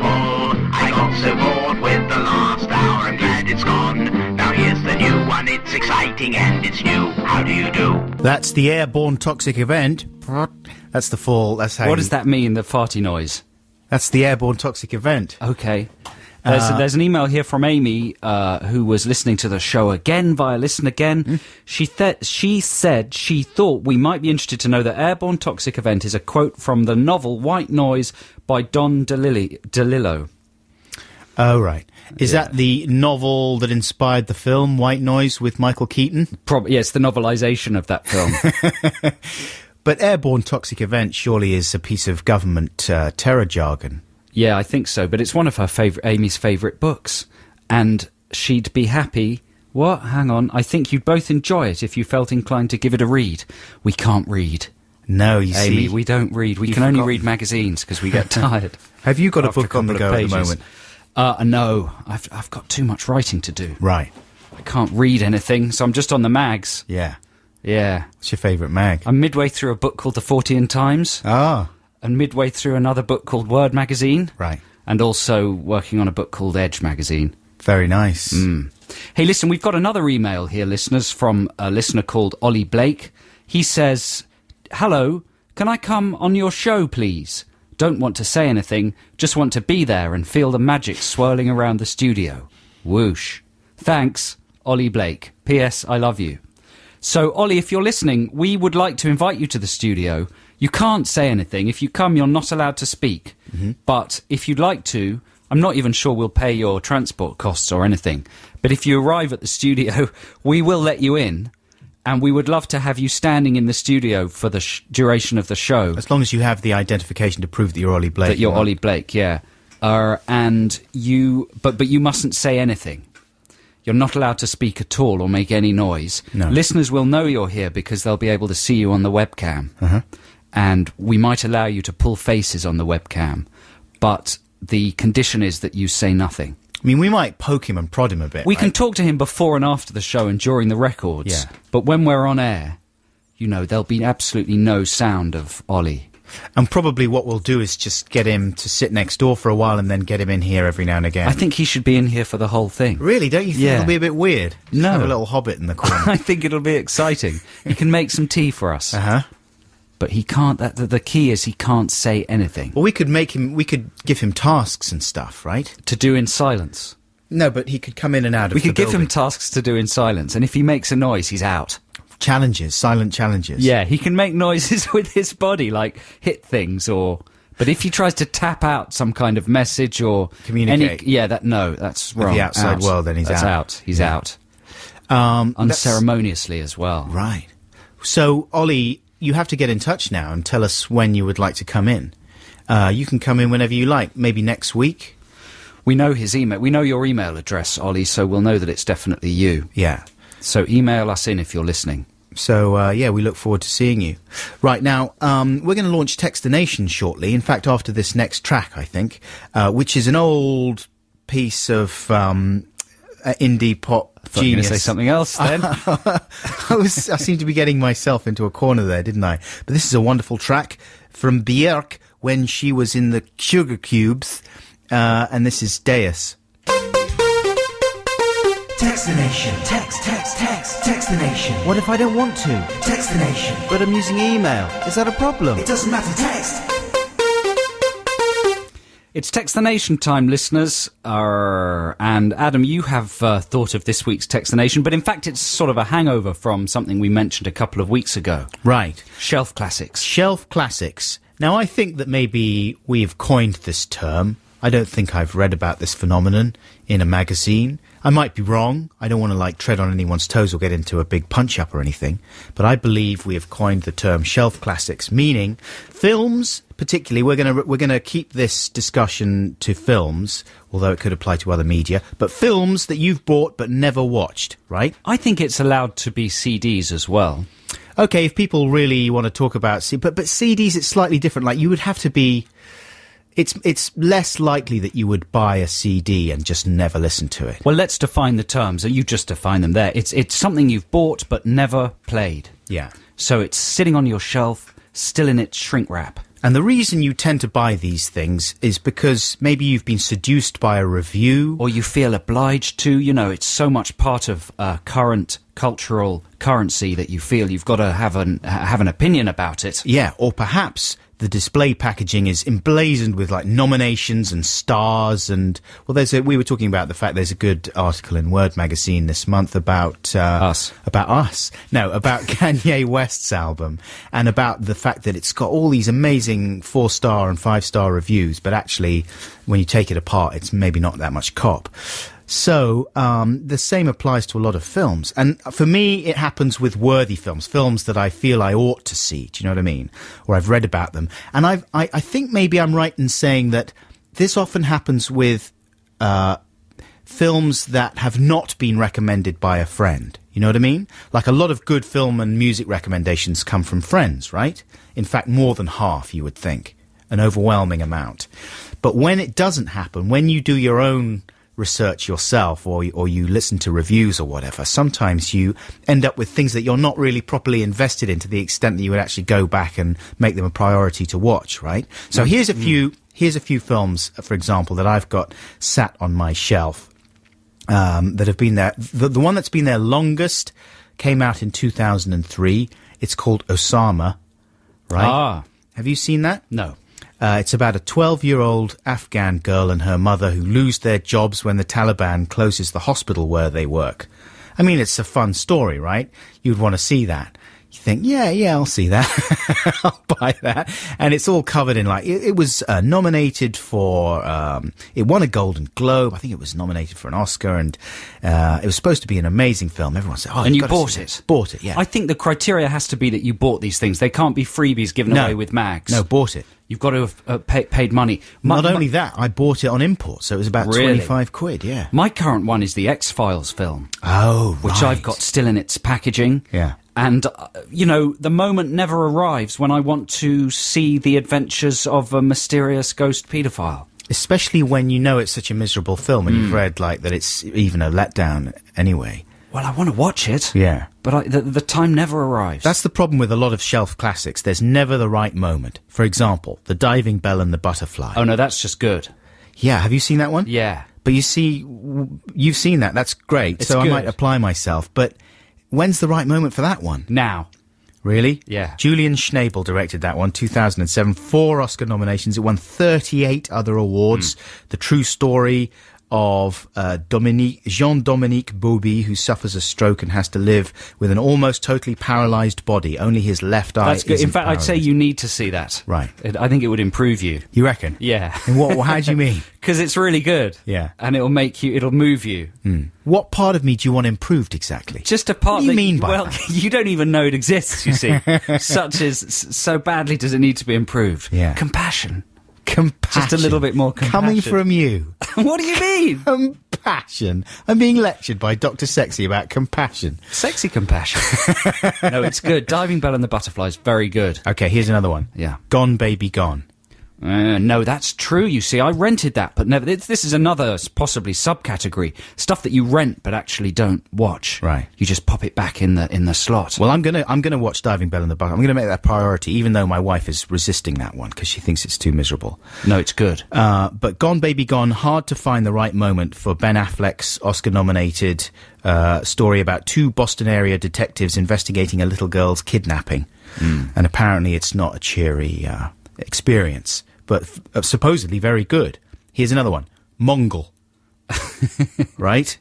I got so bored with the last hour. I'm glad it's gone. Now here's the new one. It's exciting and it's new. How do you do? That's the airborne toxic event. That's the fall. That's how. What does that mean, the farty noise? That's the airborne toxic event. Okay. There's an email here from Amy, who was listening to the show again via Listen Again. She said she thought we might be interested to know that Airborne Toxic Event is a quote from the novel White Noise by Don DeLillo. Oh, right. Is that the novel that inspired the film White Noise with Michael Keaton? Probably, yes, the novelisation of that film. But airborne toxic event surely is a piece of government terror jargon. Yeah, I think so. But it's one of her Amy's favourite books. And she'd be happy. What? Hang on. I think you'd both enjoy it if you felt inclined to give it a read. We can't read. No, you Amy, see. we don't read. We You've can only forgotten. read magagazines because we get tired. Have you got a After book on the couple go of at the pages. moment? No. I've got too much writing to do. Right. I can't read anything, so I'm just on the mags. Yeah. Yeah. What's your favourite mag? I'm midway through a book called The Fortean Times Ah, and midway through another book called Word Magazine. right. And also working on a book called Edge Magazine. Very nice. Hey, listen, we've got another email here, listeners, from a listener called Ollie Blake. He says, hello, can I come on your show, please? Don't want to say anything, just want to be there and feel the magic swirling around the studio. Whoosh. Thanks, Ollie Blake. P.S. I love you. So, Ollie, if you're listening, we would like to invite you to the studio. You can't say anything. If you come, you're not allowed to speak. But if you'd like to, I'm not even sure we'll pay your transport costs or anything. But if you arrive at the studio, we will let you in. And we would love to have you standing in the studio for the duration of the show. As long as you have the identification to prove that you're Ollie Blake. That you're Ollie Blake, yeah. And you, but you mustn't say anything. You're not allowed to speak at all or make any noise. No. Listeners will know you're here because they'll be able to see you on the webcam. Uh-huh. And we might allow you to pull faces on the webcam. But the condition is that you say nothing. I mean, we might poke him and prod him a bit. We right? can talk to him before and after the show and during the records. Yeah. But when we're on air, you know, there'll be absolutely no sound of Ollie. And probably what we'll do is just get him to sit next door for a while and then get him in here every now and again. I think he should be in here for the whole thing. Really? Don't you think Yeah. it'll be a bit weird? Just No. have a little hobbit in the corner. I think it'll be exciting. He can make some tea for us. Uh-huh. But he can't, the key is he can't say anything. Well, we could give him tasks and stuff, right? To do in silence. No, but he could come in and out of We the could give him building. tasks to do in silence, and if he makes a noise, he's out. Challenges, silent challenges. Yeah, he can make noises with his body, like hit things, but if he tries to tap out some kind of message or Communicate. that's With wrong. the outside Out. world, then he's That's out. He's out. That's- Unceremoniously as well. Right. So, Ollie, you have to get in touch now and tell us when you would like to come in. You can come in whenever you like, maybe next week. We know his email. We know your email address, Ollie, so we'll know that it's definitely you. Yeah. So email us in if you're listening. So, we look forward to seeing you. Right, now, we're going to launch Text the Nation shortly. In fact, after this next track, I think, which is an old piece of indie pop Thought you were genius. going to say something else then. I seem to be getting myself into a corner there, didn't I? But this is a wonderful track from Björk when she was in the Sugar Cubes, and this is Deus. Text the nation. Text the nation. What if I don't want to? Text the nation. But I'm using email. Is that a problem? It doesn't matter, text. It's Text the Nation time, listeners. And Adam, you have thought of this week's Text the Nation, but in fact it's sort of a hangover from something we mentioned a couple of weeks ago. Right. Shelf classics. Shelf classics. Now, I think that maybe we've coined this term. I don't think I've read about this phenomenon in a magazine. I might be wrong. I don't want to tread on anyone's toes or get into a big punch-up or anything. But I believe we have coined the term shelf classics, meaning films, particularly, we're gonna keep this discussion to films, although it could apply to other media, but films that you've bought but never watched, right? I think it's allowed to be CDs as well. Okay, if people really want to talk about but CDs, it's slightly different. Like, you would have to be... It's less likely that you would buy a CD and just never listen to it. Well, let's define the terms. You just define them there. It's something you've bought but never played. Yeah. So it's sitting on your shelf, still in its shrink wrap. And the reason you tend to buy these things is because maybe you've been seduced by a review. Or you feel obliged to, it's so much part of current cultural currency that you feel you've got to have an opinion about it. Yeah, or perhaps the display packaging is emblazoned with nominations and stars and we were talking about the fact there's a good article in Word magazine this month about Us. About Kanye West's album and about the fact that it's got all these amazing 4-star and 5-star reviews, but actually when you take it apart it's maybe not that much cop. So, the same applies to a lot of films. And for me, it happens with worthy films that I feel I ought to see. Do you know what I mean? Or I've read about them. And I think maybe I'm right in saying that this often happens with films that have not been recommended by a friend. You know what I mean? Like, a lot of good film and music recommendations come from friends, right? In fact, more than half, you would think. An overwhelming amount. But when it doesn't happen, when you do your own research yourself or you listen to reviews or whatever, sometimes you end up with things that you're not really properly invested in to the extent that you would actually go back and make them a priority to watch, right? So here's a few films, for example, that I've got sat on my shelf that have been there. The one that's been there longest came out in 2003. It's called Osama, right? Ah. Have you seen that? No. It's about a 12-year-old Afghan girl and her mother who lose their jobs when the Taliban closes the hospital where they work. I mean, it's a fun story, right? You'd want to see that. You think, yeah, I'll see that. I'll buy that. And it's all covered in it was nominated for, it won a Golden Globe. I think it was nominated for an Oscar, and it was supposed to be an amazing film. Everyone said, and you bought it? Bought it, yeah. I think the criteria has to be that you bought these things. They can't be freebies given away with mags. No, bought it. You've got to have paid money. Not only that, I bought it on import, so it was about Really? 25 quid, yeah. My current one is the X-Files film. Oh, Which right. I've got still in its packaging. Yeah. And, the moment never arrives when I want to see the adventures of a mysterious ghost paedophile. Especially when you know it's such a miserable film and you've read, that it's even a letdown anyway. Well, I want to watch it. Yeah. But the time never arrives. That's the problem with a lot of shelf classics. There's never the right moment. For example, The Diving Bell and the Butterfly. Oh, no, that's just good. Yeah, have you seen that one? Yeah. But you see, you've seen that. That's great. It's so I good. might apply myself. But when's the right moment for that one? Now. Really? Yeah. Julian Schnabel directed that one, 2007. 4 Oscar nominations. It won 38 other awards. The true story of Jean-Dominique Bauby, who suffers a stroke and has to live with an almost totally paralysed body. Only his left eye That's good. In fact, I'd say you need to see that. Right. I think it would improve you. You reckon? Yeah. And how do you mean? Because it's really good. Yeah. And it'll move you. What part of me do you want improved exactly? Just a part What do you that mean by well, that? you don't even know it exists, you see. So badly does it need to be improved. Yeah. Compassion. Compassion. Just a little bit more compassion. Coming from you. What do you mean? Compassion. I'm being lectured by Dr. Sexy about compassion. Sexy compassion. No, it's good. Diving Bell and the Butterfly is very good. Okay, here's another one. Yeah. Gone Baby Gone. No, that's true, you see. I rented that, but never. This is another possibly subcategory. Stuff that you rent but actually don't watch. Right. You just pop it back in the slot. Well, I'm gonna watch Diving Bell and the Butterfly. I'm gonna make that a priority, even though my wife is resisting that one because she thinks it's too miserable. No, it's good. But Gone Baby Gone, hard to find the right moment for Ben Affleck's Oscar-nominated story about 2 Boston area detectives investigating a little girl's kidnapping. And apparently it's not a cheery experience, but supposedly very good. Here's another one. Mongol. Right?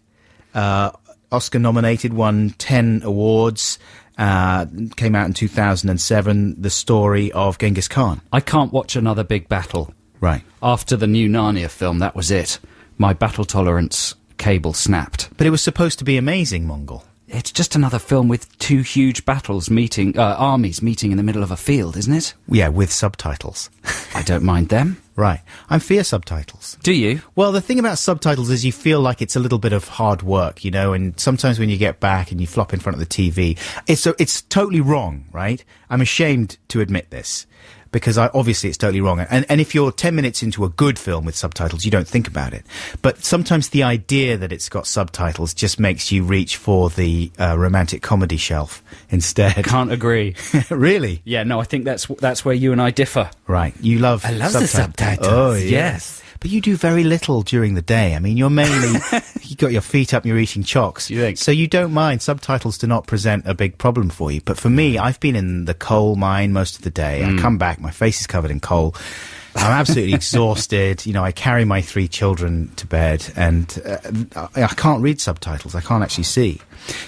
Oscar-nominated, won 10 awards, came out in 2007, the story of Genghis Khan. I can't watch another big battle. Right. After the new Narnia film, that was it. My battle tolerance cable snapped. But it was supposed to be amazing, Mongol. It's just another film with 2 huge battles armies meeting in the middle of a field, isn't it? Yeah, with subtitles. I don't mind them. Right. I'm fear subtitles. Do you? Well, the thing about subtitles is you feel like it's a little bit of hard work, and sometimes when you get back and you flop in front of the TV, it's totally wrong, right? I'm ashamed to admit this. Because obviously it's totally wrong. And if you're 10 minutes into a good film with subtitles, you don't think about it. But sometimes the idea that it's got subtitles just makes you reach for the romantic comedy shelf instead. Can't agree. Really? Yeah, no, I think that's where you and I differ. Right. You love I love the subtitles. Oh, yeah. Yes. But you do very little during the day. I mean, you're mainly, you got your feet up and you're eating chocks. You think? So you don't mind. Subtitles do not present a big problem for you. But for me, I've been in the coal mine most of the day. I come back, my face is covered in coal. I'm absolutely exhausted. I carry my 3 children to bed and I can't read subtitles. I can't actually see.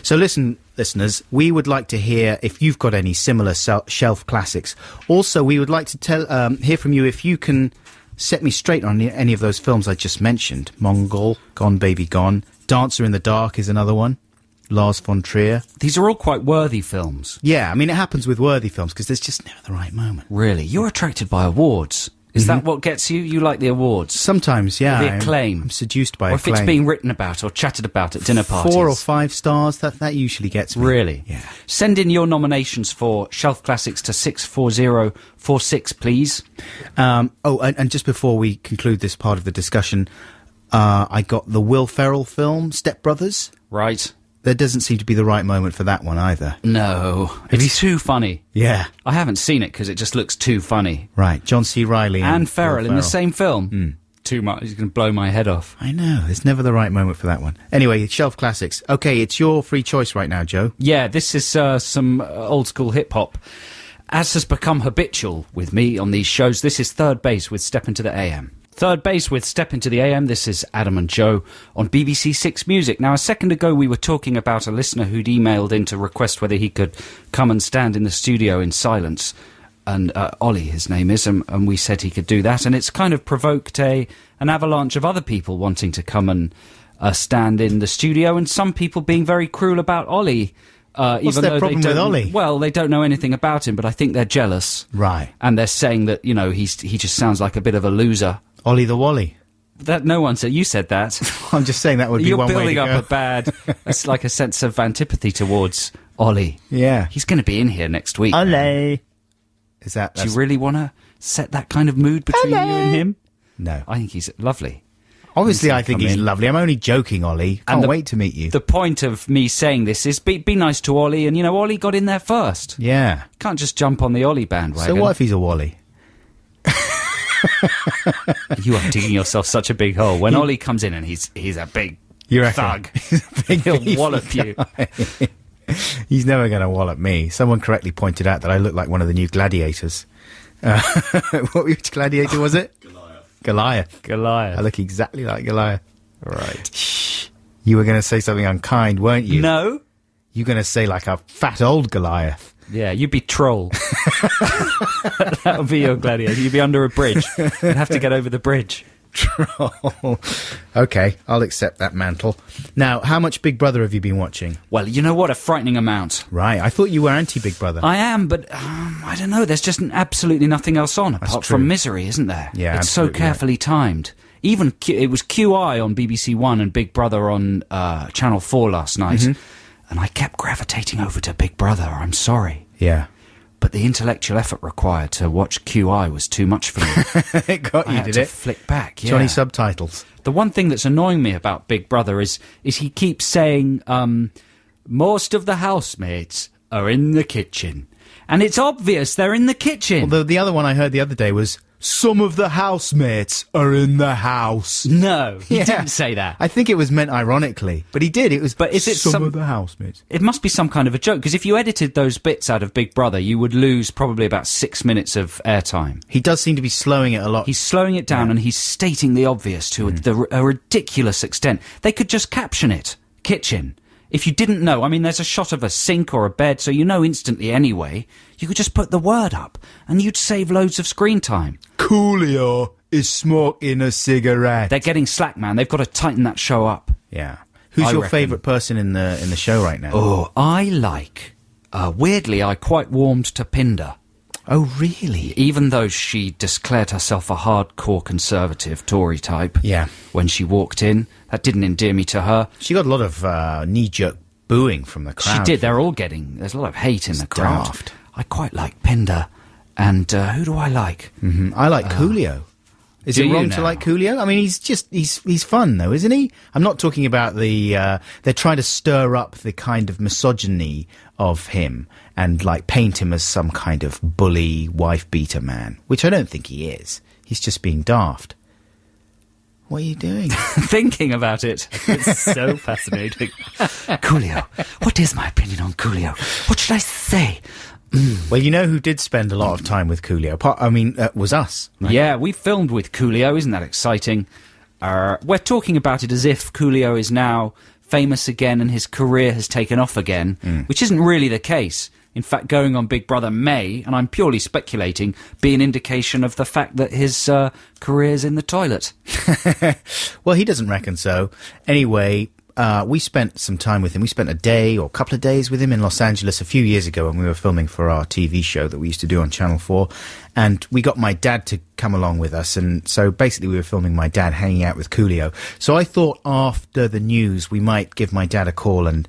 So listen, listeners, we would like to hear if you've got any similar shelf classics. Also, we would like to hear from you if you can set me straight on any of those films I just mentioned. Mongol, Gone Baby Gone, Dancer in the Dark is another one. Lars von Trier. These are all quite worthy films. Yeah, I mean, it happens with worthy films because there's just never the right moment. Really? You're attracted by awards. Is that what gets you? You like the awards? Sometimes, yeah. The acclaim. I'm seduced by Or if acclaim. it's being written about or chatted about at dinner parties. 4 or 5 stars, that usually gets me. Really? Yeah. Send in your nominations for Shelf Classics to 64046, please. And just before we conclude this part of the discussion, I got the Will Ferrell film, Step Brothers. Right. There doesn't seem to be the right moment for that one either. No. It's too funny. Yeah. I haven't seen it because it just looks too funny. Right. John C. Reilly And Ferrell Will in the same film. Too much. He's going to blow my head off. I know. There's never the right moment for that one. Anyway, Shelf Classics. Okay, it's your free choice right now, Joe. Yeah, this is some old school hip hop. As has become habitual with me on these shows, this is Third Base with Step Into the AM. Third Base with Step Into the AM. This is Adam and Joe on BBC Six Music. Now, a second ago we were talking about a listener who'd emailed in to request whether he could come and stand in the studio in silence. And Ollie, his name is, and we said he could do that. And it's kind of provoked an avalanche of other people wanting to come and stand in the studio, and some people being very cruel about Ollie. What's their problem with Ollie? Well, they don't know anything about him, but I think they're jealous. Right. And they're saying that, he just sounds like a bit of a loser. Ollie the Wally. That no one said. You said that. I'm just saying that would be You're one way to building go. up a bad... It's like a sense of antipathy towards Ollie. Yeah. He's going to be in here next week. Ollie. Is that... Do you really want to set that kind of mood between you and him? No. I think he's lovely. Obviously, I think come he's in. lovely. I'm only joking, Ollie. Can't wait to meet you. The point of me saying this is be nice to Ollie, and, Ollie got in there first. Yeah. Can't just jump on the Ollie bandwagon. So what if he's a Wally? You are digging yourself such a big hole. When Ollie comes in and he's a big You reckon? thug, he'll wallop you. He's never going to wallop me. Someone correctly pointed out that I look like one of the new gladiators. Which gladiator was it? Goliath. I look exactly like Goliath. Right. Shh. You were going to say something unkind, weren't you? No. You're going to say like a fat old Goliath. Yeah, you'd be troll. That would be your gladiator. You'd be under a bridge. You'd have to get over the bridge. Troll. Okay, I'll accept that mantle. Now, how much Big Brother have you been watching? Well, you know what? A frightening amount. Right, I thought you were anti-Big Brother. I am, but I don't know. There's just absolutely nothing else on apart true. from Misery, isn't there? Yeah, it's so absolutely, carefully timed. Even it was QI on BBC One and Big Brother on Channel 4 last night, and I kept gravitating over to Big Brother. I'm sorry. Yeah. But the intellectual effort required to watch QI was too much for me. It got I you, had did to it? flick back. Yeah. Johnny subtitles. The one thing that's annoying me about Big Brother is he keeps saying most of the housemates are in the kitchen, and it's obvious they're in the kitchen. Although the other one I heard the other day was, some of the housemates are in the house. No, he Yeah. didn't say that. I think it was meant ironically, but he did. It was, But is it some some- of the housemates? It must be some kind of a joke, because if you edited those bits out of Big Brother, you would lose probably about 6 minutes of airtime. He does seem to be slowing it a lot. He's slowing it down and he's stating the obvious to a ridiculous extent. They could just caption it, kitchen. If you didn't know, I mean, there's a shot of a sink or a bed, so you know instantly anyway. You could just put the word up and you'd save loads of screen time. Coolio is smoking a cigarette. They're getting slack, man. They've got to tighten that show up. Yeah. Who's I your reckon. favourite person in the show right now? Oh, I like... weirdly, I quite warmed to Pinder. Oh, really? Even though she declared herself a hardcore conservative Tory type Yeah. when she walked in, that didn't endear me to her. She got a lot of knee-jerk booing from the crowd. She did. They're all getting... There's a lot of hate in the crowd. daft. I quite like Pinder. And who do I like? I like Coolio. Is do it you wrong to now? like Coolio? I mean, he's fun though, isn't he? I'm not talking about the they're trying to stir up the kind of misogyny of him and like paint him as some kind of bully wife beater man, which I don't think he is. He's just being daft. What are you doing? Thinking about it. It's so fascinating. Coolio. What is my opinion on Coolio? What should I say? Well, you know who did spend a lot of time with Coolio? Was us. Right? Yeah, we filmed with Coolio. Isn't that exciting? We're talking about it as if Coolio is now famous again and his career has taken off again, which isn't really the case. In fact, going on Big Brother may, and I'm purely speculating, be an indication of the fact that his career's in the toilet. Well, he doesn't reckon so. Anyway, we spent some time with him. We spent a day or a couple of days with him in Los Angeles a few years ago when we were filming for our TV show that we used to do on Channel 4. And we got my dad to come along with us. And so basically we were filming my dad hanging out with Coolio. So I thought after the news we might give my dad a call and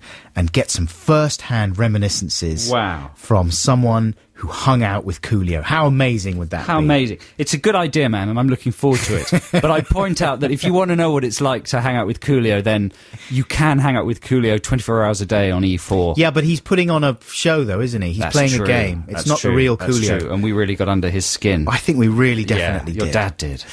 get some first-hand reminiscences Wow. from someone who hung out with Coolio. How amazing would that be? How amazing. It's a good idea, man, and I'm looking forward to it. But I point out that if you want to know what it's like to hang out with Coolio, then you can hang out with Coolio 24 hours a day on E4. Yeah, but he's putting on a show, though, isn't he? He's That's playing true. a game. It's That's not true. the real That's Coolio. true. And we really got under his skin. I think we really definitely Your did. dad did.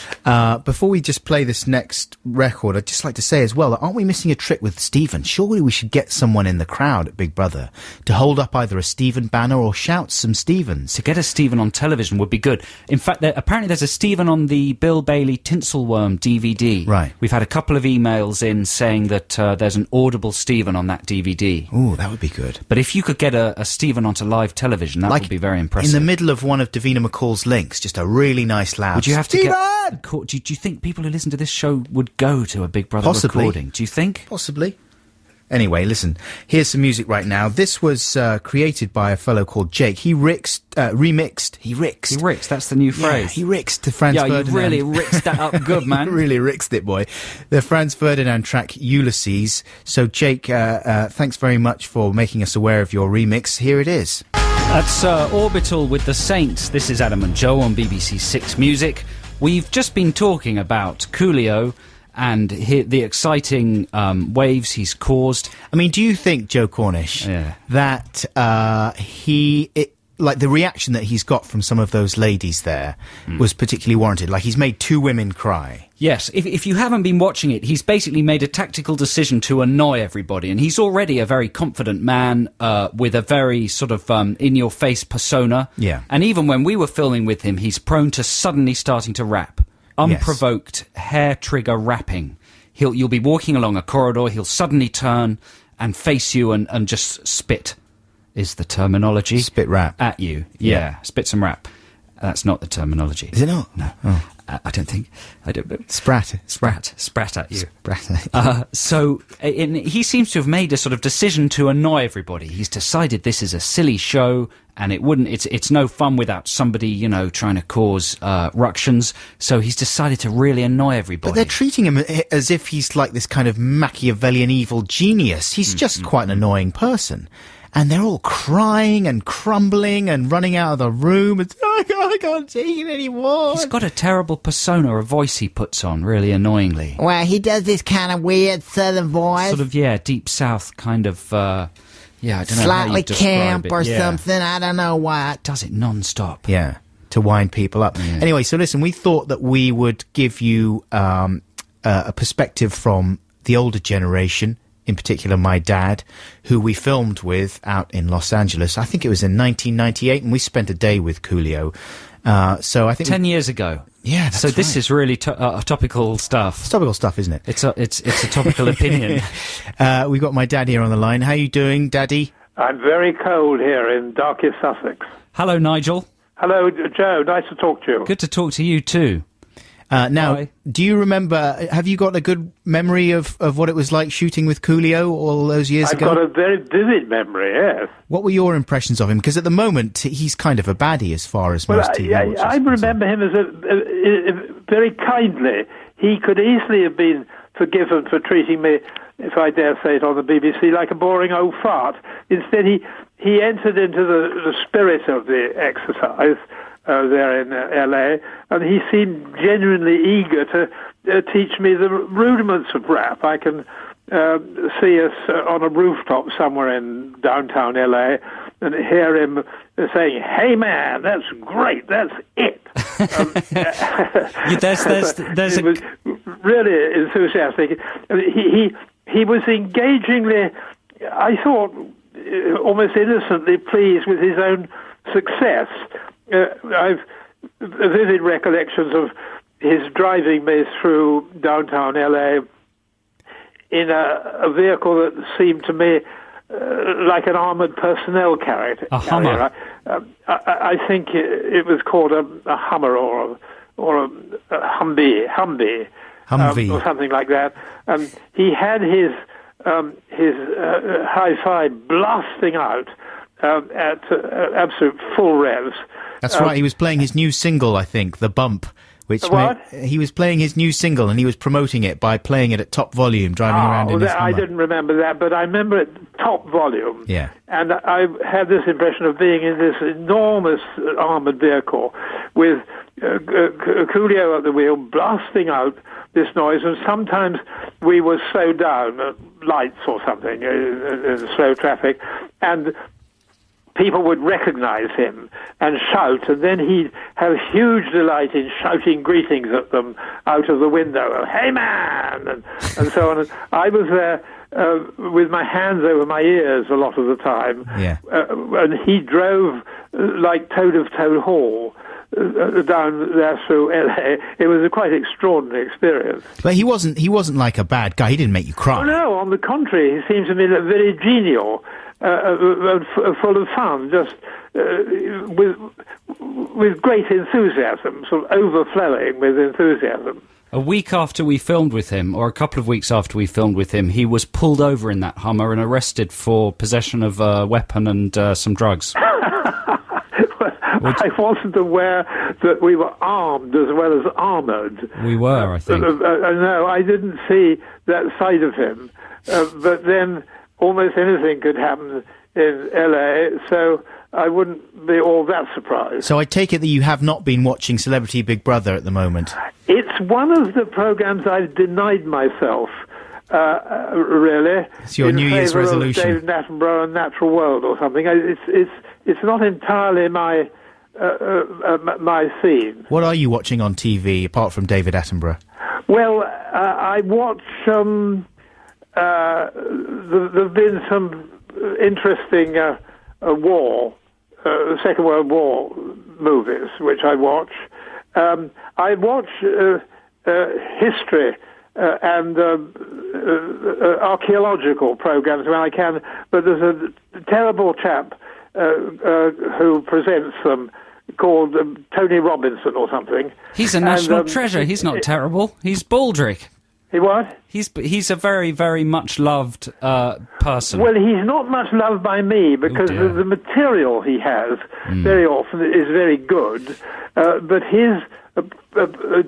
Before we just play this next record, I'd just like to say as well, that aren't we missing a trick with Stephen? Surely we should get someone in the crowd at Big Brother to hold up either a Stephen banner or shout some Stephens. To get a Stephen on television would be good. In fact, apparently there's a Stephen on the Bill Bailey Tinselworm DVD. Right. We've had a couple of emails in saying that there's an audible Stephen on that DVD. Ooh, that would be good. But if you could get a Stephen onto live television, that would be very impressive. In the middle of one of Davina McCall's links, just a really nice loud. Would you have to Stephen! get? Do you think people who listen to this show would go to a Big Brother Possibly. recording? Do you think? Possibly. Anyway, listen, here's some music right now. This was created by a fellow called Jake. He remixed. That's the new phrase. Yeah, he rixed to Franz Ferdinand. You really rixed that up good, man. Really rixed it, boy. The Franz Ferdinand track Ulysses. So, Jake, thanks very much for making us aware of your remix. Here it is. That's Orbital with the Saints. This is Adam and Joe on BBC Six Music. We've just been talking about Coolio and the exciting waves he's caused. I mean, do you think, Joe Cornish, that like the reaction that he's got from some of those ladies there was particularly warranted? Like, he's made two women cry. Yes, if you haven't been watching it, he's basically made a tactical decision to annoy everybody, and he's already a very confident man with a very sort of in-your-face persona. Yeah. And even when we were filming with him, he's prone to suddenly starting to rap. Unprovoked hair trigger rapping. You'll be walking along a corridor, he'll suddenly turn and face you and just spit, is the terminology. Spit rap. At you. Yeah, spit some rap. That's not the terminology. Is it not? No. Oh. I don't think. I don't know. Sprat at you. Sprat. He seems to have made a sort of decision to annoy everybody. He's decided this is a silly show, and it's no fun without somebody, trying to cause ructions. So he's decided to really annoy everybody. But they're treating him as if he's like this kind of Machiavellian evil genius. He's just quite an annoying person. And they're all crying and crumbling and running out of the room. It's, oh God, I can't take it anymore. He's got a terrible persona, a voice he puts on, really annoyingly. Well, he does this kind of weird southern voice. Sort of, deep south kind of, I don't know how slightly you describe camp it. or something. I don't know what. Does it non-stop. Yeah, to wind people up. Yeah. Anyway, so listen, we thought that we would give you a perspective from the older generation, in particular my dad, who we filmed with out in Los Angeles. I think it was in 1998, and we spent a day with Coolio. So I think 10 years ago. Yeah, that's so this right. is really topical stuff. It's topical stuff, isn't it? It's a topical opinion. We've got my dad here on the line. How are you doing, Daddy? I'm very cold here in darkest Sussex. Hello, Nigel. Hello, Joe. Nice to talk to you. Good to talk to you too. Now, Hi. do you remember, have you got a good memory of what it was like shooting with Coolio all those years ago? I've got a very vivid memory, yes. What were your impressions of him? Because at the moment, he's kind of a baddie as far as most TV watchers I remember him as very kindly. He could easily have been forgiven for treating me, if I dare say it on the BBC, like a boring old fart. Instead, he entered into the spirit of the exercise there in LA, and he seemed genuinely eager to teach me the rudiments of rap. I can see us on a rooftop somewhere in downtown LA and hear him saying, "Hey man, that's great, that's it." There's he was really enthusiastic. He was engagingly, I thought, almost innocently pleased with his own success. I've vivid recollections of his driving me through downtown LA in a vehicle that seemed to me like an armoured personnel carrier. A Hummer. I think it was called a Hummer or a Humvee, or something like that. He had his hi-fi blasting out at absolute full revs. That's right, he was playing his new single, I think, The Bump. He was playing his new single, and he was promoting it by playing it at top volume, driving around in his Hummer. I didn't remember that, but I remember it top volume. Yeah. And I had this impression of being in this enormous armoured vehicle with Coolio at the wheel blasting out this noise, and sometimes we were slowed down at lights or something in slow traffic, and people would recognize him and shout, and then he'd have huge delight in shouting greetings at them out of the window. "Hey, man!" and so on. And I was there with my hands over my ears a lot of the time. Yeah. And he drove like Toad of Toad Hall down there through LA. It was a quite extraordinary experience. But he wasn't like a bad guy. He didn't make you cry. Oh, no, on the contrary, he seems to me very genial and full of fun, just with great enthusiasm, sort of overflowing with enthusiasm. A week after we filmed with him, or a couple of weeks after we filmed with him, he was pulled over in that Hummer and arrested for possession of a weapon and some drugs. I wasn't aware that we were armed as well as armoured. We were, I think. No, I didn't see that side of him. But then almost anything could happen in LA, so I wouldn't be all that surprised. So I take it that you have not been watching Celebrity Big Brother at the moment. It's one of the programs I've denied myself, really. It's your New Year's resolution. David Attenborough and Natural World or something. It's not entirely my scene. What are you watching on TV apart from David Attenborough? Well, I watch. There've been some interesting Second World War movies which I watch. I watch history and archaeological programs when I can, but there's a terrible chap who presents them called Tony Robinson or something. He's a national treasure. He's not terrible. He's Baldrick. He what? He's a very, very much loved person. Well, he's not much loved by me because the material he has very often is very good, but his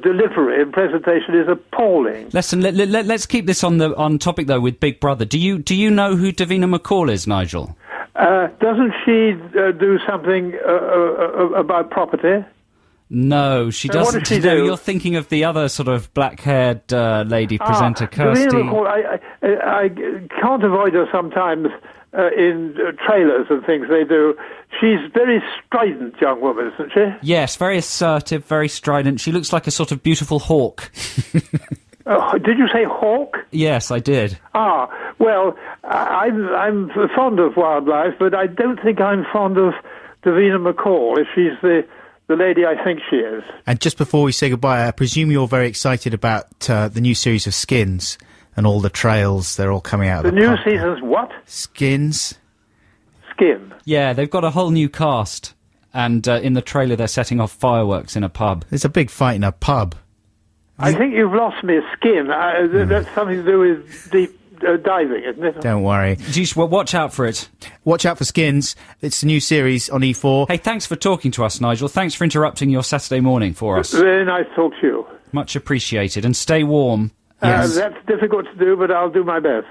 delivery and presentation is appalling. Listen, let's keep this on topic though with Big Brother. Do you know who Davina McCall is, Nigel? Doesn't she do something about property? No, she doesn't. What does she do? You're thinking of the other sort of black-haired lady presenter, Kirsty. I can't avoid her sometimes in trailers and things they do. She's very strident, young woman, isn't she? Yes, very assertive, very strident. She looks like a sort of beautiful hawk. Did you say hawk? Yes, I did. Well, I'm fond of wildlife, but I don't think I'm fond of Davina McCall, if she's the lady I think she is. And just before we say goodbye, I presume you're very excited about the new series of Skins and all the trails. They're all coming out of the new season's what? Skins. Skin. Yeah, they've got a whole new cast. And in the trailer, they're setting off fireworks in a pub. There's a big fight in a pub. I think you've lost me. Skin. That's something to do with deep diving, isn't it? Don't worry. Geez, well, watch out for it. Watch out for Skins. It's a new series on E4. Hey, thanks for talking to us, Nigel. Thanks for interrupting your Saturday morning for us. Very nice to talk to you. Much appreciated. And stay warm. Yes. That's difficult to do, but I'll do my best.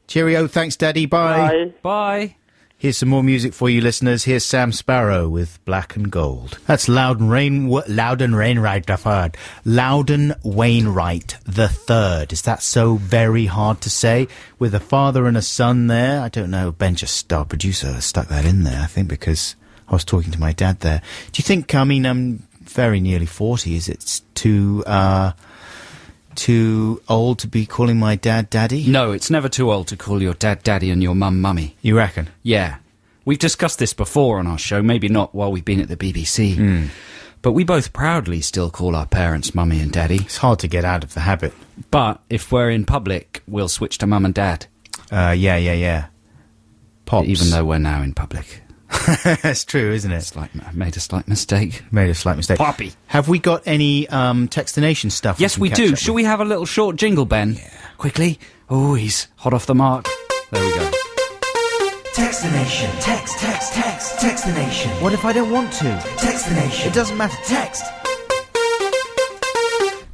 Cheerio. Thanks, Daddy. Bye. Bye. Here's some more music for you, listeners. Here's Sam Sparrow with Black and Gold. That's Loudon Wainwright the Third. Loudon Wainwright the Third. Is that so very hard to say? With a father and a son there? I don't know. Ben, just our producer, stuck that in there, I think, because I was talking to my dad there. Do you think, I'm very nearly 40. Is it too old to be calling my dad Daddy? No, it's never too old to call your dad Daddy and your mum Mummy. You reckon? Yeah. We've discussed this before on our show, maybe not while we've been at the BBC. But we both proudly still call our parents Mummy and Daddy. It's hard to get out of the habit. But if we're in public, we'll switch to Mum and Dad. Yeah. Pops. Even though we're now in public. That's true, isn't it? It's like I made a slight mistake. Poppy. Have we got any Textination stuff? Yes, we do. Shall we have a little short jingle, Ben? Yeah. Quickly. Oh, he's hot off the mark. There we go. Textination. Text. Textination. What if I don't want to? Textination. It doesn't matter. Text.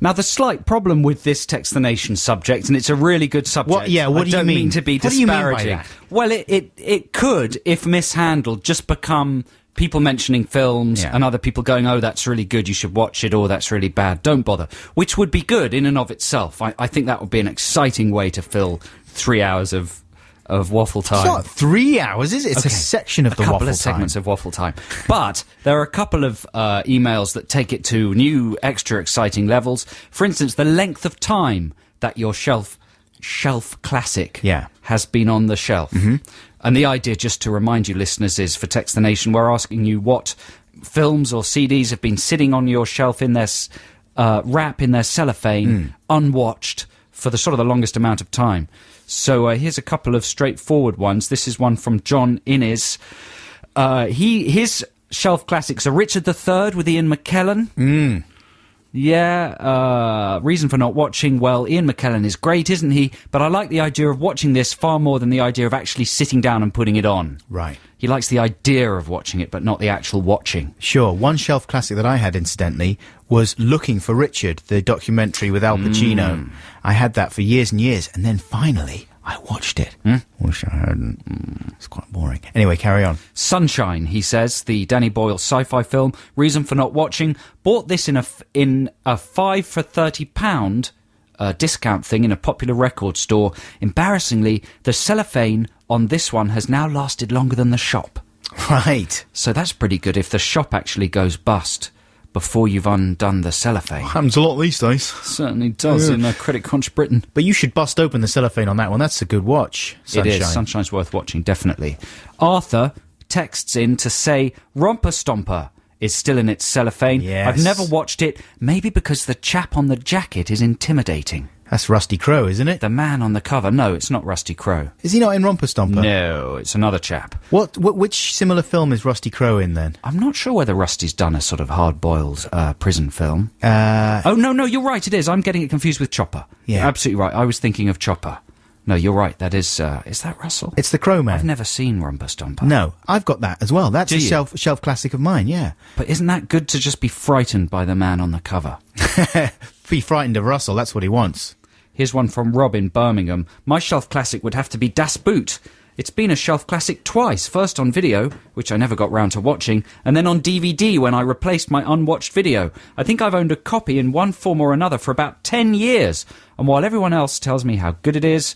Now, the slight problem with this Textination subject, and it's a really good subject. What do you mean? I don't mean to be What do you mean by disparaging. that? Well, it could, if mishandled, just become people mentioning films and other people going, oh, that's really good, you should watch it, or that's really bad, don't bother. Which would be good in and of itself. I think that would be an exciting way to fill 3 hours of of waffle time. It's not 3 hours, is it? It's a section of the waffle time. A couple of segments of waffle time. But there are a couple of emails that take it to new, extra exciting levels. For instance, the length of time that your shelf classic has been on the shelf. And the idea, just to remind you listeners, is for Text the Nation, we're asking you what films or CDs have been sitting on your shelf in their wrap, in their cellophane, unwatched for the sort of the longest amount of time. So here's a couple of straightforward ones. This is one from John Innes. His shelf classics are Richard III with Ian McKellen. Yeah, reason for not watching, well, Ian McKellen is great, isn't he? But I like the idea of watching this far more than the idea of actually sitting down and putting it on. Right. He likes the idea of watching it, but not the actual watching. Sure. One shelf classic that I had, incidentally, was Looking for Richard, the documentary with Al Pacino. I had that for years and years, and then finally I watched it. Wish I hadn't. It's quite boring. Anyway, carry on. Sunshine, he says, the Danny Boyle sci-fi film. Reason for not watching. Bought this in a 5 for £30 discount thing in a popular record store. Embarrassingly, the cellophane on this one has now lasted longer than the shop. Right. So that's pretty good if the shop actually goes bust before you've undone the cellophane. Happens a lot these days. Certainly does in Credit Crunch Britain. But you should bust open the cellophane on that one. That's a good watch. Sunshine. It is. Sunshine's worth watching, definitely. Arthur texts in to say Romper Stomper is still in its cellophane. Yes. I've never watched it, maybe because the chap on the jacket is intimidating. That's Rusty Crowe, isn't it? The man on the cover. No, it's not Rusty Crowe. Is he not in Romper Stomper? No, it's another chap. Which similar film is Rusty Crowe in, then? I'm not sure whether Rusty's done a sort of hard-boiled prison film. No, you're right, it is. I'm getting it confused with Chopper. Yeah. You're absolutely right. I was thinking of Chopper. No, you're right. That is that Russell? It's the Crow Man. I've never seen Romper Stomper. No, I've got that as well. That's a shelf classic of mine, yeah. But isn't that good to just be frightened by the man on the cover? Be frightened of Russell, that's what he wants. Here's one from Rob in Birmingham. My shelf classic would have to be Das Boot. It's been a shelf classic twice, first on video, which I never got round to watching, and then on DVD when I replaced my unwatched video. I think I've owned a copy in one form or another for about 10 years, and while everyone else tells me how good it is,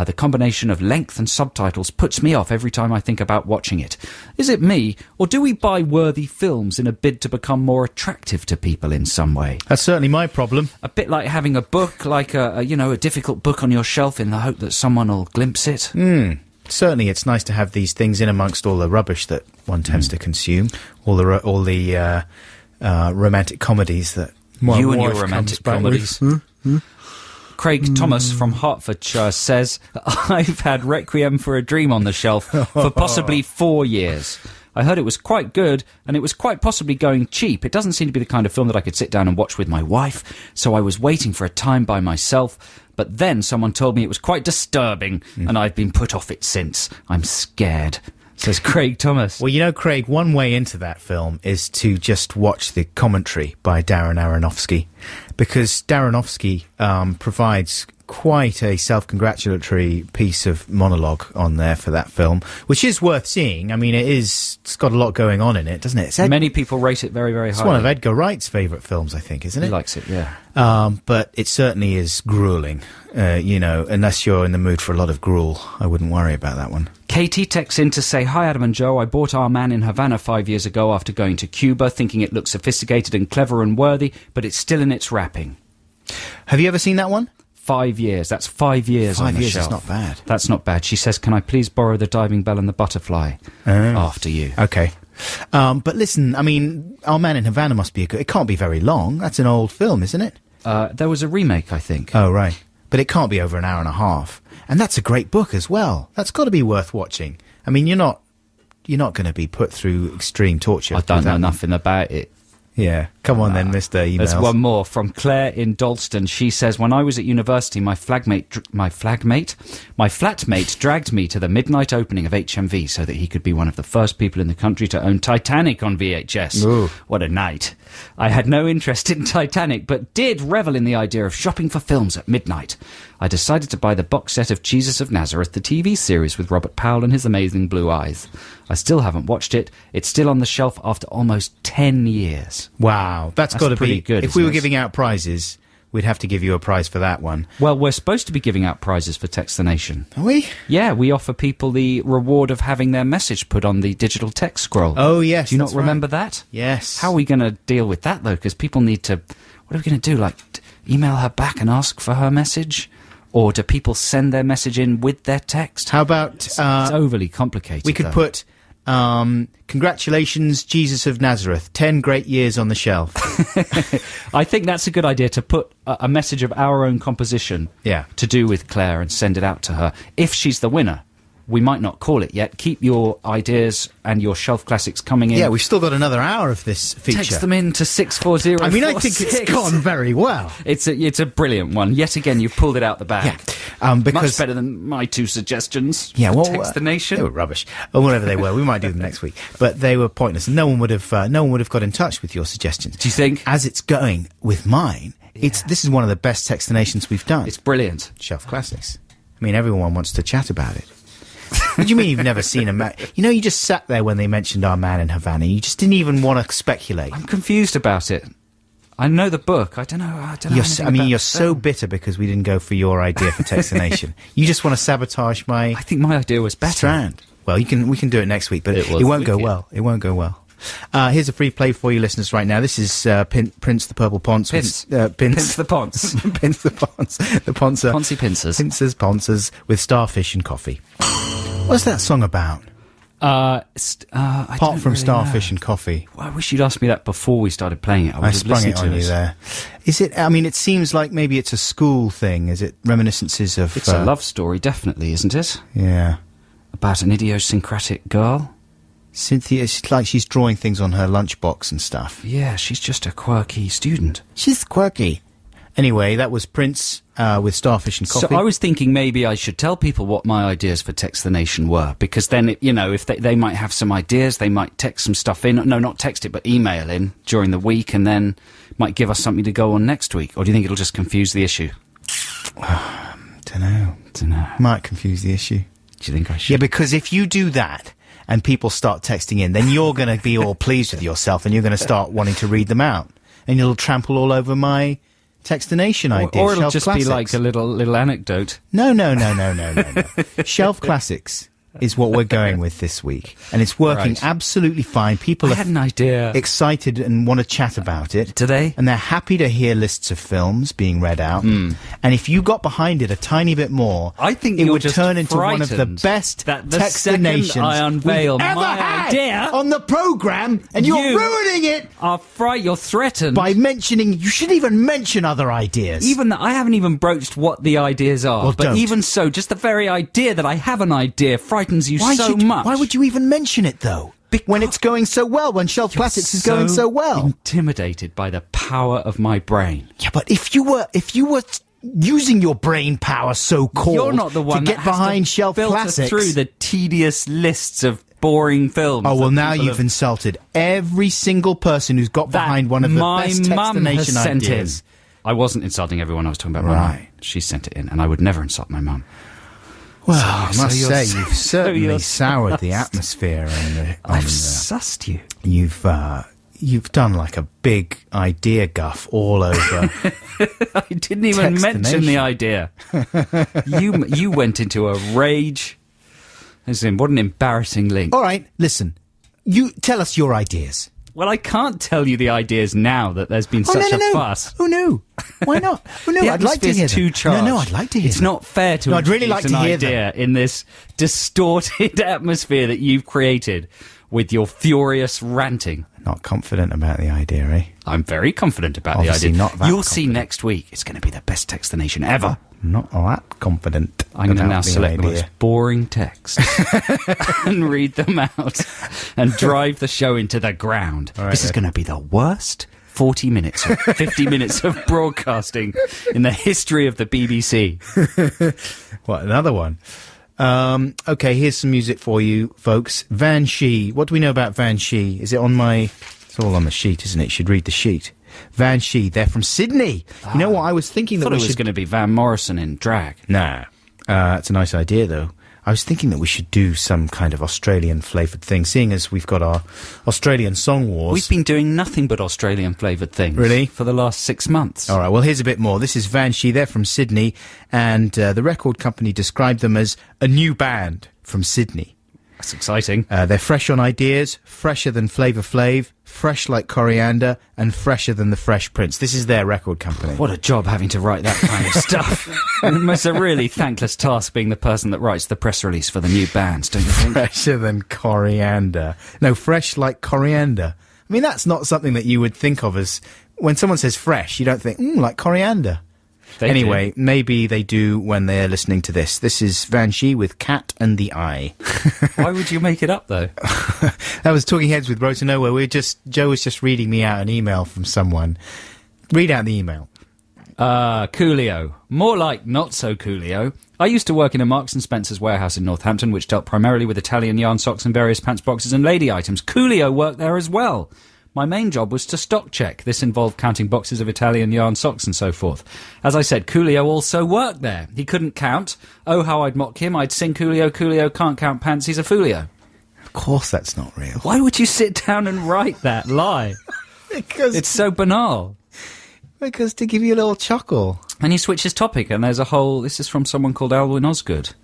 the combination of length and subtitles puts me off every time I think about watching it. Is it me, or do we buy worthy films in a bid to become more attractive to people in some way? That's certainly my problem. A bit like having a book, like a difficult book on your shelf in the hope that someone will glimpse it. Certainly, it's nice to have these things in amongst all the rubbish that one tends to consume, all the romantic comedies that my you and wife your romantic comes back comedies. Craig Thomas from Hertfordshire says, I've had Requiem for a Dream on the shelf for possibly 4 years. I heard it was quite good, and it was quite possibly going cheap. It doesn't seem to be the kind of film that I could sit down and watch with my wife, so I was waiting for a time by myself. But then someone told me it was quite disturbing, and I've been put off it since. I'm scared, says Craig Thomas. Well, you know, Craig, one way into that film is to just watch the commentary by Darren Aronofsky, because Darren Aronofsky provides quite a self-congratulatory piece of monologue on there for that film, which is worth seeing. I mean, it's got a lot going on in it, doesn't it? Many people rate it very, very highly. It's one of Edgar Wright's favourite films, I think, isn't it? He likes it, yeah. But it certainly is gruelling. Unless you're in the mood for a lot of gruel, I wouldn't worry about that one. Katie texts in to say, Hi Adam and Joe, I bought Our Man in Havana 5 years ago after going to Cuba, thinking it looked sophisticated and clever and worthy, but it's still in its wrapping. Have you ever seen that one? 5 years. That's 5 years on the shelf. 5 years is not bad. That's not bad. She says, can I please borrow the diving bell and the butterfly after you? Okay. But listen, I mean, Our Man in Havana must be it can't be very long. That's an old film, isn't it? There was a remake, I think. Oh, right. But it can't be over an hour and a half. And that's a great book as well. That's got to be worth watching. I mean, you're not going to be put through extreme torture. I don't know nothing about it. Yeah. Come on then, Mr. Emails. There's one more from Claire in Dalston. She says, when I was at university, my flatmate dragged me to the midnight opening of HMV so that he could be one of the first people in the country to own Titanic on VHS. Ooh. What a night. I had no interest in Titanic, but did revel in the idea of shopping for films at midnight. I decided to buy the box set of Jesus of Nazareth, the TV series with Robert Powell and his amazing blue eyes. I still haven't watched it. It's still on the shelf after almost 10 years. Wow, that's got to be pretty good. If we were giving out prizes we'd have to give you a prize for that one. Well, we're supposed to be giving out prizes for Text the Nation. Are we? Yeah, we offer people the reward of having their message put on the digital text scroll. Oh, yes. Do you not that's right. remember that? Yes. How are we going to deal with that, though? Because people need to... What are we going to do? Like, email her back and ask for her message? Or do people send their message in with their text? How about... It's overly complicated, we could though. put... congratulations, Jesus of Nazareth. 10 great years on the shelf. I think that's a good idea, to put a message of our own composition Yeah. to do with Claire and send it out to her. If she's the winner, we might not call it yet. Keep your ideas and your shelf classics coming in. Yeah, we've still got another hour of this feature. Text them in to 64046. I mean, I think it's gone very well. It's a brilliant one. Yet again, you've pulled it out the bag. Yeah, because Much better than my two suggestions. Yeah, well, Text the Nation. They were rubbish, or whatever they were. We might do them next week, but they were pointless. No one would have got in touch with your suggestions. Do you think? As it's going with mine, this is one of the best Text the Nations we've done. It's brilliant. Shelf Classics. I mean, everyone wants to chat about it. What do you mean you've never seen a man? You know, you just sat there when they mentioned Our Man in Havana. You just didn't even want to speculate. I'm confused about it. I know the book. I don't know. You're anything so bitter because we didn't go for your idea for Text the Nation. You just want to sabotage my I think my idea was better. strand. Well, we can do it next week, but It it was won't go wicked. well. It won't go well. Here's a free play for you listeners right now. This is Prince the Purple Ponce. Pince. Pince the Ponce. Pince the Ponce. The Poncer. Poncy Pincers. Pincers, Poncers with Starfish and Coffee. What's that song about? Apart from Starfish and Coffee. Well, I wish you'd asked me that before we started playing it. I would I have sprung it listened on to you it. there. Is it? I mean, it seems like maybe it's a school thing. Is it reminiscences of? It's a love story, definitely, isn't it? Yeah. About an idiosyncratic girl. Cynthia, it's like she's drawing things on her lunchbox and stuff. Yeah, she's just a quirky student. She's quirky. Anyway, that was Prince with Starfish and Coffee. So I was thinking maybe I should tell people what my ideas for Text the Nation were, because then, if they might have some ideas, they might text some stuff in. No, not text it, but email in during the week, and then might give us something to go on next week. Or do you think it'll just confuse the issue? Dunno. Might confuse the issue. Do you think I should? Yeah, because if you do that and people start texting in, then you're going to be all pleased with yourself and you're going to start wanting to read them out. And you'll trample all over my Text the Nation idea. Or it'll Shelf just Classics. be like a little anecdote. No. Shelf Classics is what we're going with this week. And it's working Right. absolutely fine. People I are had an idea. excited and want to chat about it. Do they? And they're happy to hear lists of films being read out. And if you got behind it a tiny bit more, I think it you're would just turn into one of the frightened best that the Text the second Nations I unveil we've ever my had idea, on the programme, and you're you ruining it You're threatened. by mentioning. You shouldn't even mention other ideas. Even I haven't even broached what the ideas are. Well, but don't. even so, just the very idea that I have an idea frightens you so much. Why would you even mention it though? When it's going so well, when Shelf Classics is going so well. Intimidated by the power of my brain. Yeah, but if you were using your brain power so called You're not the one to get that has behind to Shelf filter Classics through the tedious lists of boring films. Oh, well, that now people you've have- insulted every single person who's got that behind one of the my best Text the mum has Nation sent ideas. in. I wasn't insulting everyone. I was talking about my Right. mum. She sent it in, and I would never insult my mum. Well, I So must you're- say, you've certainly you're- soured the atmosphere. I've sussed you. You've done like a big idea guff all over. I didn't even Text the mention the Nation. idea. You went into a rage. As in, what an embarrassing link. All right, listen. You tell us your ideas. Well, I can't tell you the ideas now that there's been such a fuss. Oh no! Why not? Oh no! The I'd like to hear atmosphere's too them. charged. No, I'd like to hear It's them. not fair to No, I'd really like introduce to an hear them. idea in this distorted atmosphere that you've created with your furious ranting. Not confident about the idea, eh? I'm very confident about Obviously the idea. not that You'll see confident. next week. It's going to be the best Text the Nation ever. Not that confident. I'm going to about now the select the idea. most boring texts and read them out and drive the show into the ground. All right, This is then. going to be the worst 40 minutes or 50 minutes of broadcasting in the history of the BBC. What, another one? Okay, here's some music for you, folks. Van Shee. What do we know about Van Shee? Is it on my... It's all on the sheet, isn't it? You should read the sheet. Van Shee, they're from Sydney. You know what? I was thinking I that thought we it was should... going to be Van Morrison in drag. Nah. It's a nice idea, though. I was thinking that we should do some kind of Australian flavoured thing, seeing as we've got our Australian Song Wars. We've been doing nothing but Australian flavoured things. Really? For the last 6 months. All right, well, here's a bit more. This is Vanshee. They're from Sydney, and the record company described them as a new band from Sydney. That's exciting. They're fresh on ideas, fresher than Flavor Flav, fresh like Coriander, and fresher than the Fresh Prince. This is their record company. What a job having to write that kind of stuff. It's a really thankless task being the person that writes the press release for the new bands, don't you think? Fresher than Coriander. No, fresh like Coriander. I mean, that's not something that you would think of as... When someone says fresh, you don't think, like Coriander. They Anyway, do. maybe they do when they're listening to this. This is Vanshee with Cat and the Eye. Why would you make it up, though? That was Talking Heads with Road to Nowhere. Joe was just reading me out an email from someone. Read out the email. Coolio. More like not so Coolio. I used to work in a Marks & Spencer's warehouse in Northampton, which dealt primarily with Italian yarn socks and various pants boxes and lady items. Coolio worked there as well. My main job was to stock check. This involved counting boxes of Italian yarn socks and so forth. As I said, Coolio also worked there. He couldn't count. Oh, how I'd mock him. I'd sing Coolio, Coolio can't count pants, he's a foolio. Of course that's not real. Why would you sit down and write that lie? Because It's so banal. to give you a little chuckle. And he switches topic, and there's a whole... This is from someone called Alwyn Osgood.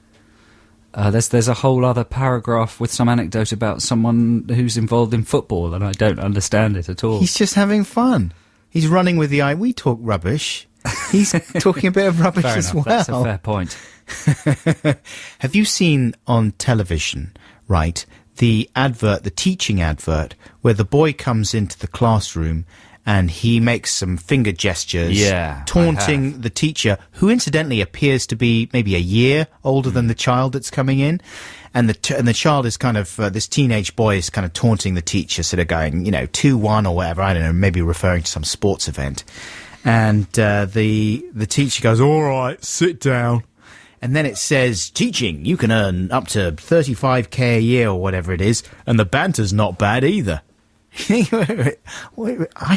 There's a whole other paragraph with some anecdote about someone who's involved in football, and I don't understand it at all. He's just having fun. He's running with the eye. We talk rubbish. He's talking a bit of rubbish Fair as enough, well. that's a fair point. Have you seen on television, right, the teaching advert, where the boy comes into the classroom and he makes some finger gestures, Yeah, I taunting have. the teacher, who incidentally appears to be maybe a year older than the child that's coming in, and the child is kind of this teenage boy is kind of taunting the teacher, sort of going, 2-1 or whatever, I don't know, maybe referring to some sports event, and the teacher goes, "All right, sit down." And then it says, "Teaching, you can earn up to 35k a year," or whatever it is, and the banter's not bad either. I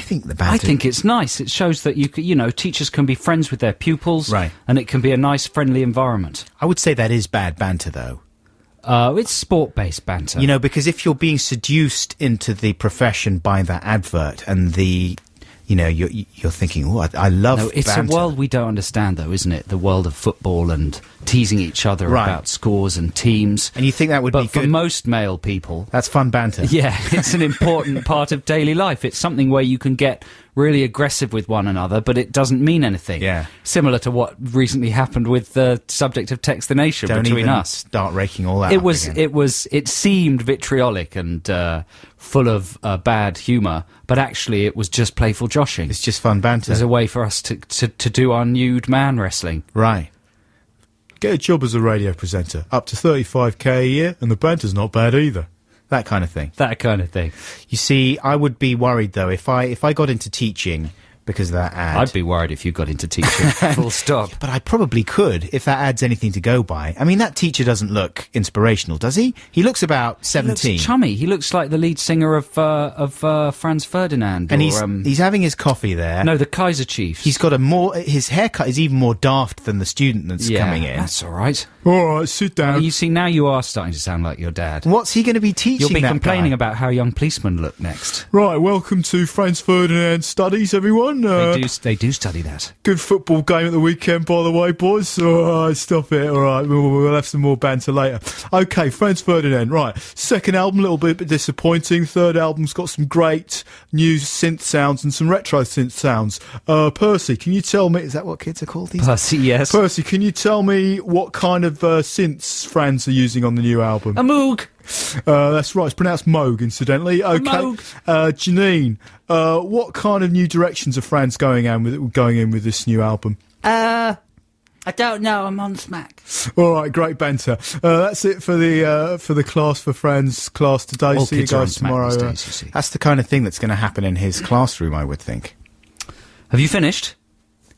think the banter... I think it's nice. It shows that teachers can be friends with their pupils, Right. And it can be a nice, friendly environment. I would say that is bad banter, though. It's sport-based banter. Because if you're being seduced into the profession by that advert, and you're thinking, "Oh, I love No, it's banter." a world we don't understand, though, isn't it? The world of football and teasing each other Right. about scores and teams. And you think that would But be for good? most male people, That's fun banter. yeah, it's an important part of daily life. It's something where you can get really aggressive with one another, but it doesn't mean anything. Yeah. Similar to what recently happened with the subject of Text the Nation Don't between even us. start raking all that It up was. again. It seemed vitriolic and full of bad humour, but actually it was just playful joshing. It's just fun banter. There's a way for us to do our nude man wrestling. Right. Get a job as a radio presenter. Up to 35k a year, and the banter's not bad either. That kind of thing. That kind of thing. You see, I would be worried, though, if I got into teaching because of that ad. I'd be worried if you got into teaching. Full stop. But I probably could, if that ad's anything to go by. I mean, that teacher doesn't look inspirational, does he? He looks about 17. He looks chummy. He looks like the lead singer of Franz Ferdinand. And or, he's having his coffee there. no, the Kaiser Chiefs. He's got his haircut is even more daft than the student that's coming in. That's all right. All right, sit down. You see, now you are starting to sound like your dad. What's he going to be teaching? You'll be that complaining guy? about how young policemen look next. Right, welcome to Franz Ferdinand Studies, everyone. They do study that. Good football game at the weekend, by the way, boys. All right, stop it. All right, we'll have some more banter later. Okay, Franz Ferdinand. Right, second album, a little bit disappointing. Third album's got some great new synth sounds and some retro synth sounds. Percy, can you tell me? Is that what kids are called these? Percy, yes. Percy, can you tell me what kind of synths Franz are using on the new album? A Moog. That's right. It's pronounced Moog, incidentally. Okay, Moog. Janine, what kind of new directions are Franz going in with this new album? I don't know, I'm on smack. All right, great banter. That's it for the class for Franz class today. All See you kids are on guys smack tomorrow. these days, you see. That's the kind of thing that's going to happen in his classroom, I would think. Have you finished?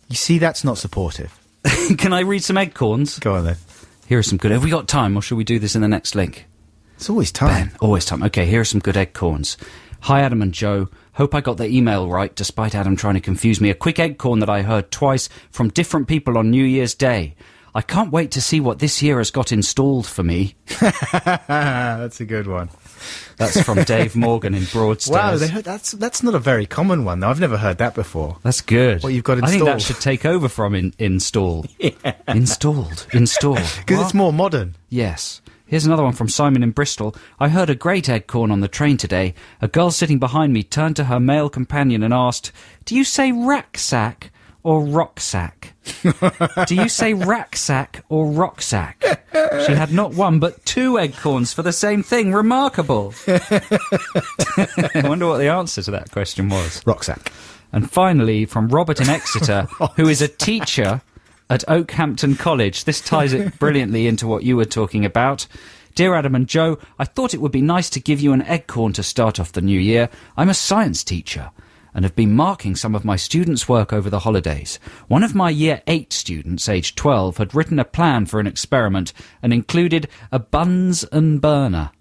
You see, that's not supportive. Can I read some Eggcorns? Go on then. Here are some good... Have we got time, or shall we do this in the next link? It's always time. Ben, always time. Okay, here are some good Eggcorns. Hi, Adam and Joe. Hope I got the email right, despite Adam trying to confuse me. A quick Eggcorn that I heard twice from different people on New Year's Day. I can't wait to see what this year has got installed for me. That's a good one. That's from Dave Morgan in Broadstairs. Wow, that's not a very common one, though. I've never heard that before. That's good. What you've got I think that installed. should take over from install. Yeah. Installed. Because it's more modern. Yes. Here's another one from Simon in Bristol. I heard a great eggcorn on the train today. A girl sitting behind me turned to her male companion and asked, "Do you say racksack or rucksack? Do you say racksack or rucksack?" She had not one but 2 eggcorns for the same thing. Remarkable. I wonder what the answer to that question was. Rucksack. And finally, from Robert in Exeter, who is a teacher at Oakhampton College. This ties it brilliantly into what you were talking about. Dear Adam and Joe, I thought it would be nice to give you an eggcorn to start off the new year. I'm a science teacher and have been marking some of my students' work over the holidays. One of my Year 8 students, aged 12, had written a plan for an experiment and included a Bunsen and burner,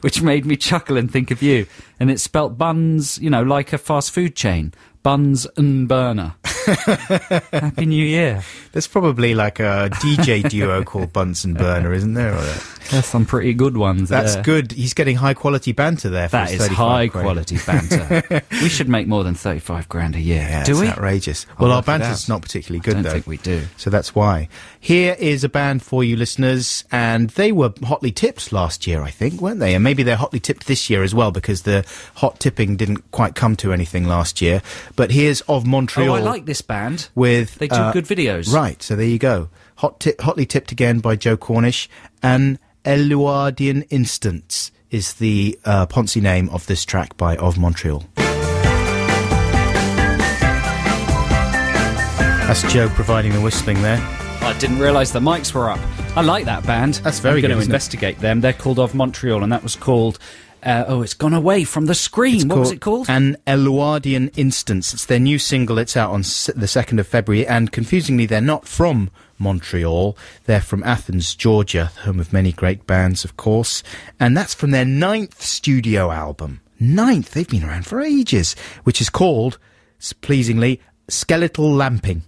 which made me chuckle and think of you. And it spelt buns, like a fast food chain. Buns and burner. Happy New Year. There's probably like a DJ duo called Bunsen Burner, isn't there? There's some pretty good ones That's there. good. He's getting high quality banter there. For That his is 35 high grand. quality banter. We should make more than 35 grand a year. Yeah, do it's we? outrageous. I'll Well, our work it banter's out. not particularly good, I don't though. think we do. So that's why. Here is a band for you listeners, and they were hotly tipped last year, I think, weren't they? And maybe they're hotly tipped this year as well, because the hot tipping didn't quite come to anything last year. But here's Of Montreal. Oh, I like this band. With, They do good videos. Right, so there you go. Hotly tipped again by Joe Cornish. An Eluardian Instance is the Ponzi name of this track by Of Montreal. That's Joe providing the whistling there. I didn't realise the mics were up. I like that band. That's very I'm good, going to isn't it? investigate them. They're called Of Montreal, and that was called... it's gone away from the screen. What was it called? An Eluardian Instance. It's their new single. It's out on the 2nd of February. And confusingly, they're not from Montreal. They're from Athens, Georgia, home of many great bands, of course. And that's from their 9th studio album. 9th. They've been around for ages. Which is called, pleasingly, Skeletal Lamping.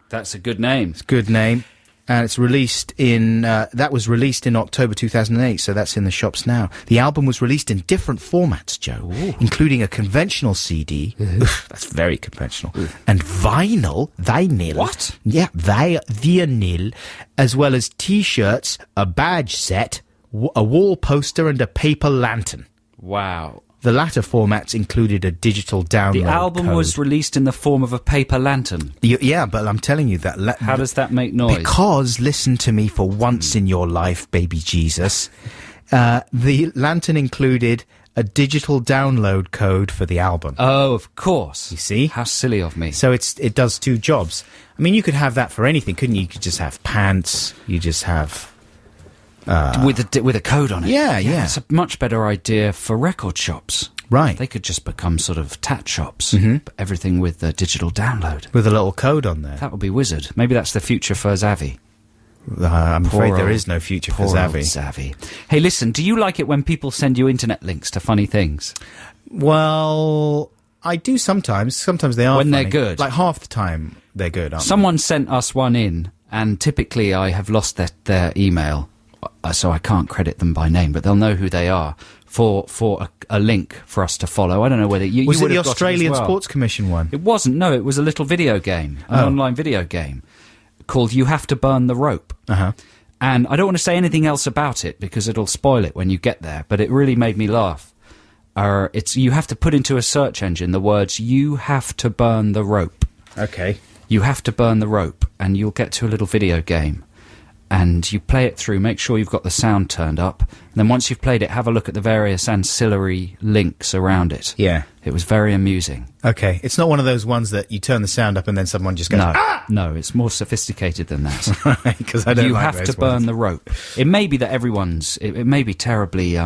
That's a good name. It's a good name. And it's released in, that was released in October 2008, so that's in the shops now. The album was released in different formats, Joe, including a conventional CD. Oof, that's very conventional. And vinyl. What? Yeah, vinyl, as well as T-shirts, a badge set, a wall poster, and a paper lantern. Wow. The latter formats included a digital download The album code. was released in the form of a paper lantern. Yeah, but I'm telling you that... How does that make noise? Because, listen to me for once in your life, baby Jesus, the lantern included a digital download code for the album. Oh, of course. You see? How silly of me. So it does 2 jobs. I mean, you could have that for anything, couldn't you? You could just have pants, you just have... with a code on it. Yeah. It's a much better idea for record shops. Right. They could just become sort of tat shops. But everything with the digital download. With a little code on there. That would be wizard. Maybe that's the future for Zavvi. I'm afraid there old- is no future for Poor old Zavvi. Zavvi. Hey, listen, do you like it when people send you internet links to funny things? Well, I do sometimes. Sometimes they are When they're funny. good. Like half the time they're good, aren't Someone sent us one in, and typically I have lost their email, so I can't credit them by name, but they'll know who they are for a link for us they? For I don't know whether you Was you it the would have got Australian as well. Sports Commission one? It wasn't. No, it was a little video game, an online video game called You Have to Burn the Rope. Uh-huh. And I don't want to say anything else about it because it'll spoil it when you get there, but it really made me laugh. You have to put into a search engine the words "You have to burn the rope." Okay. You have to burn the rope, and you'll get to a little video game. And you play it through, make sure you've got the sound turned up. And then once you've played it, have a look at the various ancillary links around it. Yeah. It was very amusing. Okay. It's not one of those ones that you turn the sound up and then someone just goes, No, it's more sophisticated than that. because I don't You like have those to burn ones. the rope. It may be that it may be terribly,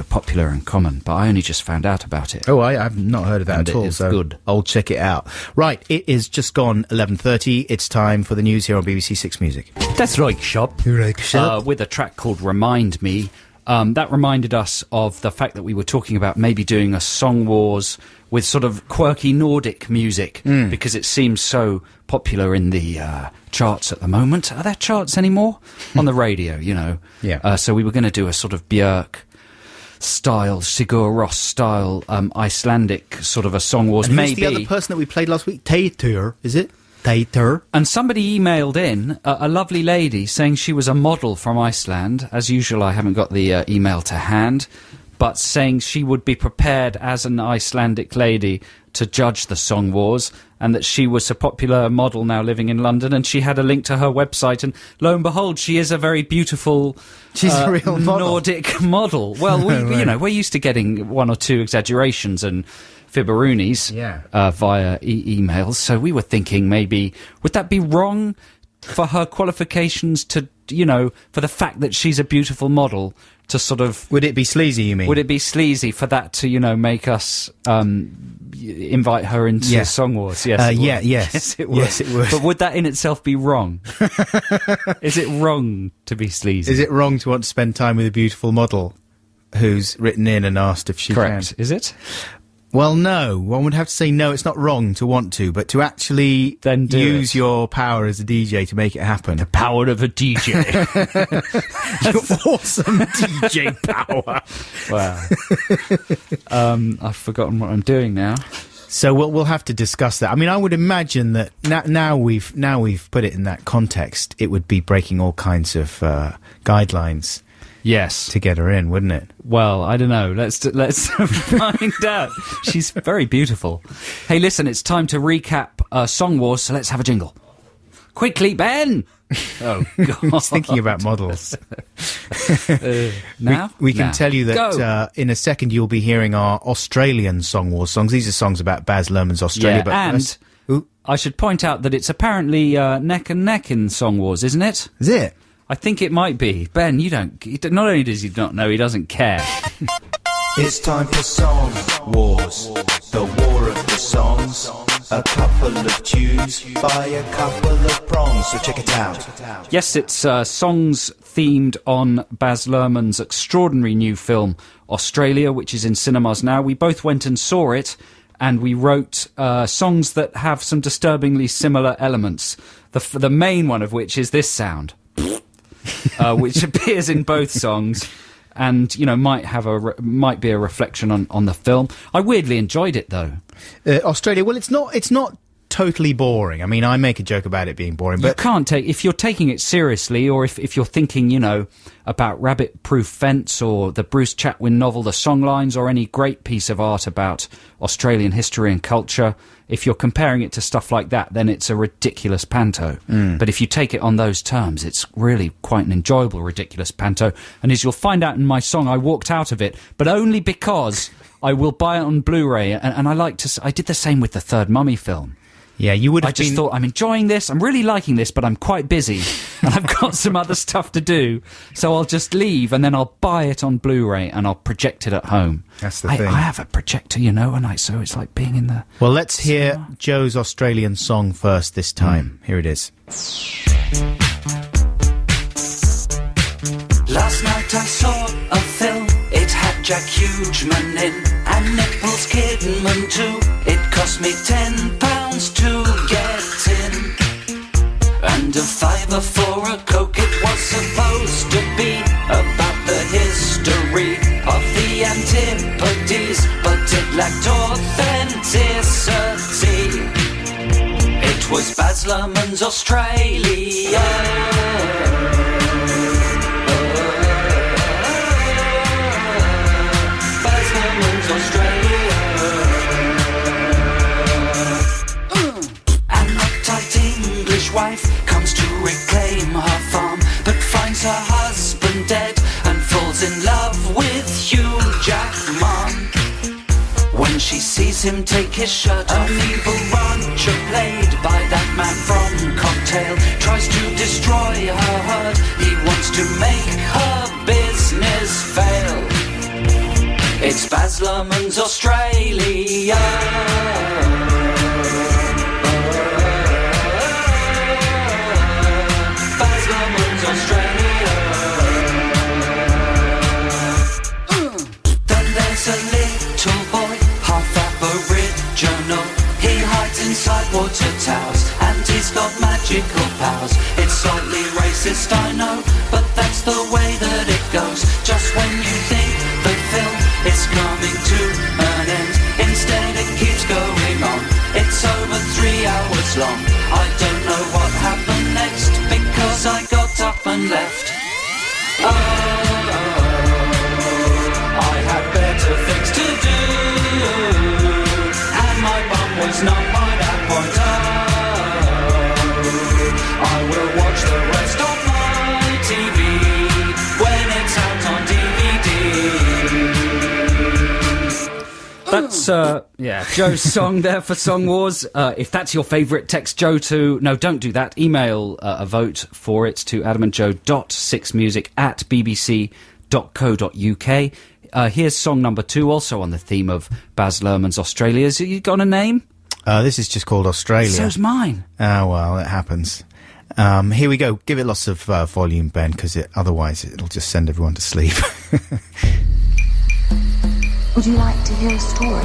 popular and common, but I only just found out about it. Oh, I've not heard of that And at it all, is so good. I'll check it out. Right, it is just gone 11:30. It's time for the news here on BBC Six Music. That's right, Shop. Right, Shop. With a track called Remind Me, that reminded us of the fact that we were talking about maybe doing a Song Wars with sort of quirky Nordic music, because it seems so popular in the charts at the moment. Are there charts anymore? On the radio, you know. Yeah. So we were going to do a sort of Björk style, Sigur Rós style, Icelandic sort of a Song Wars. And maybe who's the other person that we played last week? Teitur, is it? Teitur. And somebody emailed in, a lovely lady, saying she was a model from Iceland. As usual, I haven't got the email to hand, but saying she would be prepared as an Icelandic lady to judge the Song Wars, and that she was a popular model now living in London, and she had a link to her website, and lo and behold, she is a very beautiful She's a real model. Nordic model. Well, you know, we're used to getting one or two exaggerations and fibberoonies via emails, so we were thinking maybe, would that be wrong for her qualifications to, you know, for the fact that she's a beautiful model to sort of... Would it be sleazy, you mean? Would it be sleazy for that to, you know, make us invite her into Song Wars? Yes, it would. Yes, it would. Yes, it would. But would that in itself be wrong? Is it wrong to be sleazy? Is it wrong to want to spend time with a beautiful model who's written in and asked if she Correct. can? Is it? Well, no. One would have to say no, it's not wrong to want to, but to actually Then do use it. your power as a DJ to make it happen. The Power of a DJ. Your awesome DJ power. Wow. I've forgotten what I'm doing now. So we'll have to discuss that. I mean, I would imagine that now we've put it in that context, it would be breaking all kinds of guidelines Yes. to get her in, wouldn't it? Well, I don't know. Let's find out. She's very beautiful. Hey, listen, it's time to recap Song Wars, so let's have a jingle. Quickly, Ben! Oh, God. He's thinking about models. Now? We can Now. tell you that Go. in a second you'll be hearing our Australian Song Wars songs. These are songs about Baz Luhrmann's Australia. Yeah, but and Ooh, I should point out that it's apparently neck and neck in Song Wars, isn't it? is it? I think it might be. Ben, not only does he not know, he doesn't care. It's time for Song Wars, the war of the songs. A couple of tunes by a couple of prongs, so check it out. Yes, it's songs themed on Baz Luhrmann's extraordinary new film, Australia, which is in cinemas now. We both went and saw it, and we wrote songs that have some disturbingly similar elements. The main one of which is this sound, which appears in both songs, and you know might be a reflection on the film. I weirdly enjoyed it though. Australia. Well, it's not totally boring. I mean, I make a joke about it being boring, You but can't take, if you're taking it seriously, or if you're thinking, you know, about Rabbit Proof Fence or the Bruce Chatwin novel The Songlines, or any great piece of art about Australian history and culture, if you're comparing it to stuff like that, then it's a ridiculous panto. But if you take it on those terms, it's really quite an enjoyable ridiculous panto. And as you'll find out in my song, I walked out of it, but only because I will buy it on Blu-ray, and I did the same with the third Mummy film. yeah, you would have I just thought, I'm enjoying this, I'm really liking this, but I'm quite busy, and I've got some other stuff to do, so I'll just leave, and then I'll buy it on Blu-ray, and I'll project it at home. That's the thing. I have a projector, you know, and so it's like being in the... Well, let's hear Joe's Australian song first this time. Here it is. Last night I saw a film. It had Jack Hugeman in and Nicholas Kidman too. It cost me £10 to get in, and £5 for a Coke. It was supposed to be about the history of the Antipodes, but it lacked authenticity. It was Baz Luhrmann's Australia. Australia. An uptight English wife comes to reclaim her farm, but finds her husband dead and falls in love with Hugh Jackman. When she sees him take his shirt off, evil rancher played by that man from Cocktail tries to destroy her herd. He wants to make her business fail. It's Baz Luhrmann's Australia. Baz Luhrmann's Australia. towers, and he's got magical powers. It's slightly racist, I know, but that's the way that it goes. Just when you think the film is coming to an end, instead it keeps going on. It's over 3 hours long. I don't know what happened next, because I got up and left. Oh, I had better things to do, and my bum was numb by that point. Oh, I will watch the rest of my TV when it's out on DVD. That's, Joe's song there for Song Wars. If that's your favourite, text Joe to... No, don't do that. Email a vote for it to adamandjoe.sixmusic@bbc.co.uk. Here's song number 2, also on the theme of Baz Luhrmann's Australia. Has you got a name? This is just called Australia. So's mine. Oh, well, it happens. Here we go. Give it lots of volume, Ben, because otherwise it'll just send everyone to sleep. Would you like to hear a story?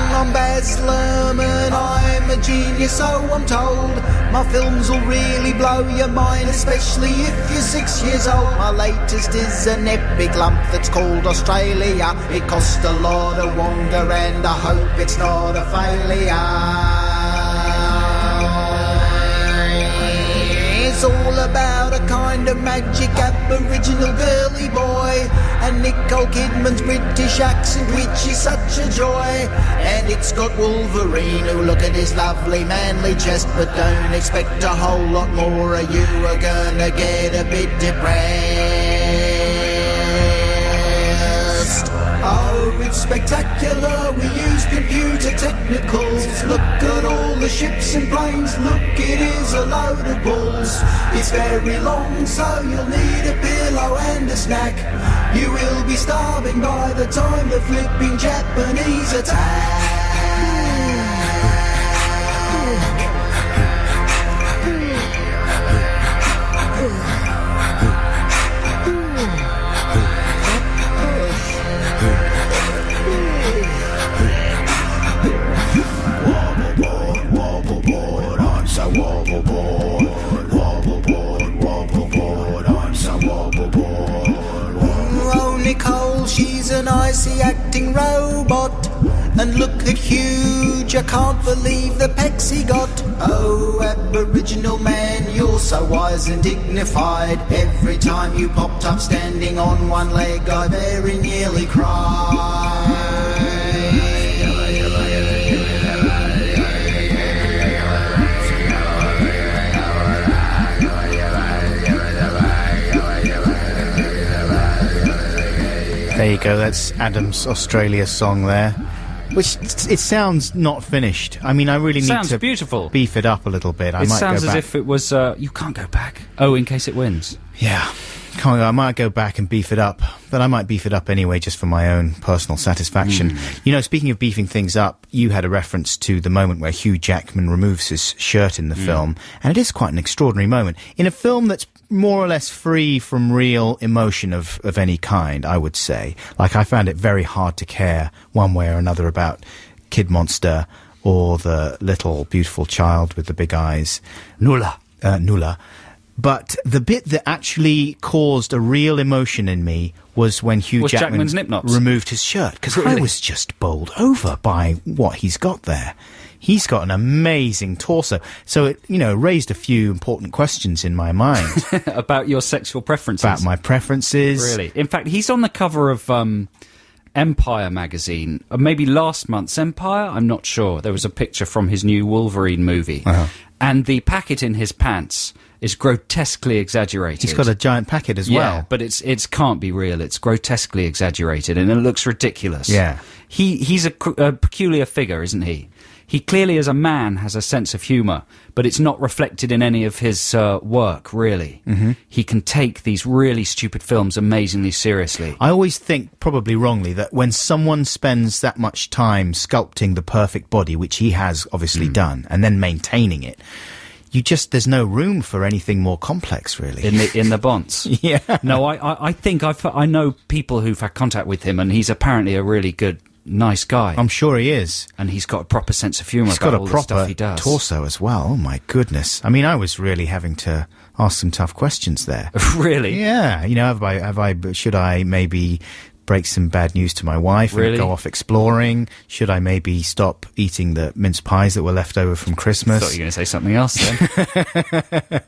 I'm Baz Luhrmann, I'm a genius, so I'm told. My films will really blow your mind, especially if you're 6 years old. My latest is an epic lump that's called Australia. It cost a lot of wonder and I hope it's not a failure. It's all about a kind of magic Aboriginal girly boy, and Nicole Kidman's British accent, which is such a joy. And it's got Wolverine, who look at his lovely manly chest, but don't expect a whole lot more, or you are gonna get a bit depressed. Oh, it's spectacular, we use computer technicals. Look at all the ships and planes, look, it is a load of balls. It's very long, so you'll need a pillow and a snack. You will be starving by the time the flipping Japanese attack. Nicole, she's an icy acting robot, and look at Huge, I can't believe the pecs he got. Oh, Aboriginal man, you're so wise and dignified. Every time you popped up standing on one leg, I very nearly cried. There you go, that's Adam's Australia song there. Which, it sounds not finished. I mean, I really need to beautiful. Beef it up a little bit. I might sounds go as back. if it was... you can't go back. Oh, in case it wins. Yeah. Can't go. I might go back and beef it up, but I might beef it up anyway just for my own personal satisfaction. You know, speaking of beefing things up, you had a reference to the moment where Hugh Jackman removes his shirt in the film, and it is quite an extraordinary moment. In a film that's more or less free from real emotion of any kind, I would say. Like, I found it very hard to care one way or another about Kid Monster or the little beautiful child with the big eyes, Nuala. But the bit that actually caused a real emotion in me was when Hugh Jackman removed his shirt. Because I was just bowled over by what he's got there. He's got an amazing torso. So it, raised a few important questions in my mind. About your sexual preferences. About my preferences. Really. In fact, he's on the cover of Empire magazine. Maybe last month's Empire? I'm not sure. There was a picture from his new Wolverine movie. And the packet in his pants is grotesquely exaggerated. He's got a giant packet as well. But it's can't be real. It's grotesquely exaggerated, and it looks ridiculous. Yeah. He's a peculiar figure, isn't he? He clearly, as a man, has a sense of humour, but it's not reflected in any of his work, really. He can take these really stupid films amazingly seriously. I always think, probably wrongly, that when someone spends that much time sculpting the perfect body, which he has obviously done, and then maintaining it, there's no room for anything more complex, really. In the bonds. Yeah. No, I think I know people who've had contact with him, and he's apparently a really good, nice guy. I'm sure he is. And he's got a proper sense of humour He's about got all a the stuff proper he does. torso as well. Oh, my goodness. I mean, I was really having to ask some tough questions there. Really? Yeah. You know, should I maybe break some bad news to my wife Really? and go off exploring? Should I maybe stop eating the mince pies that were left over from Christmas? I thought you were going to say something else then.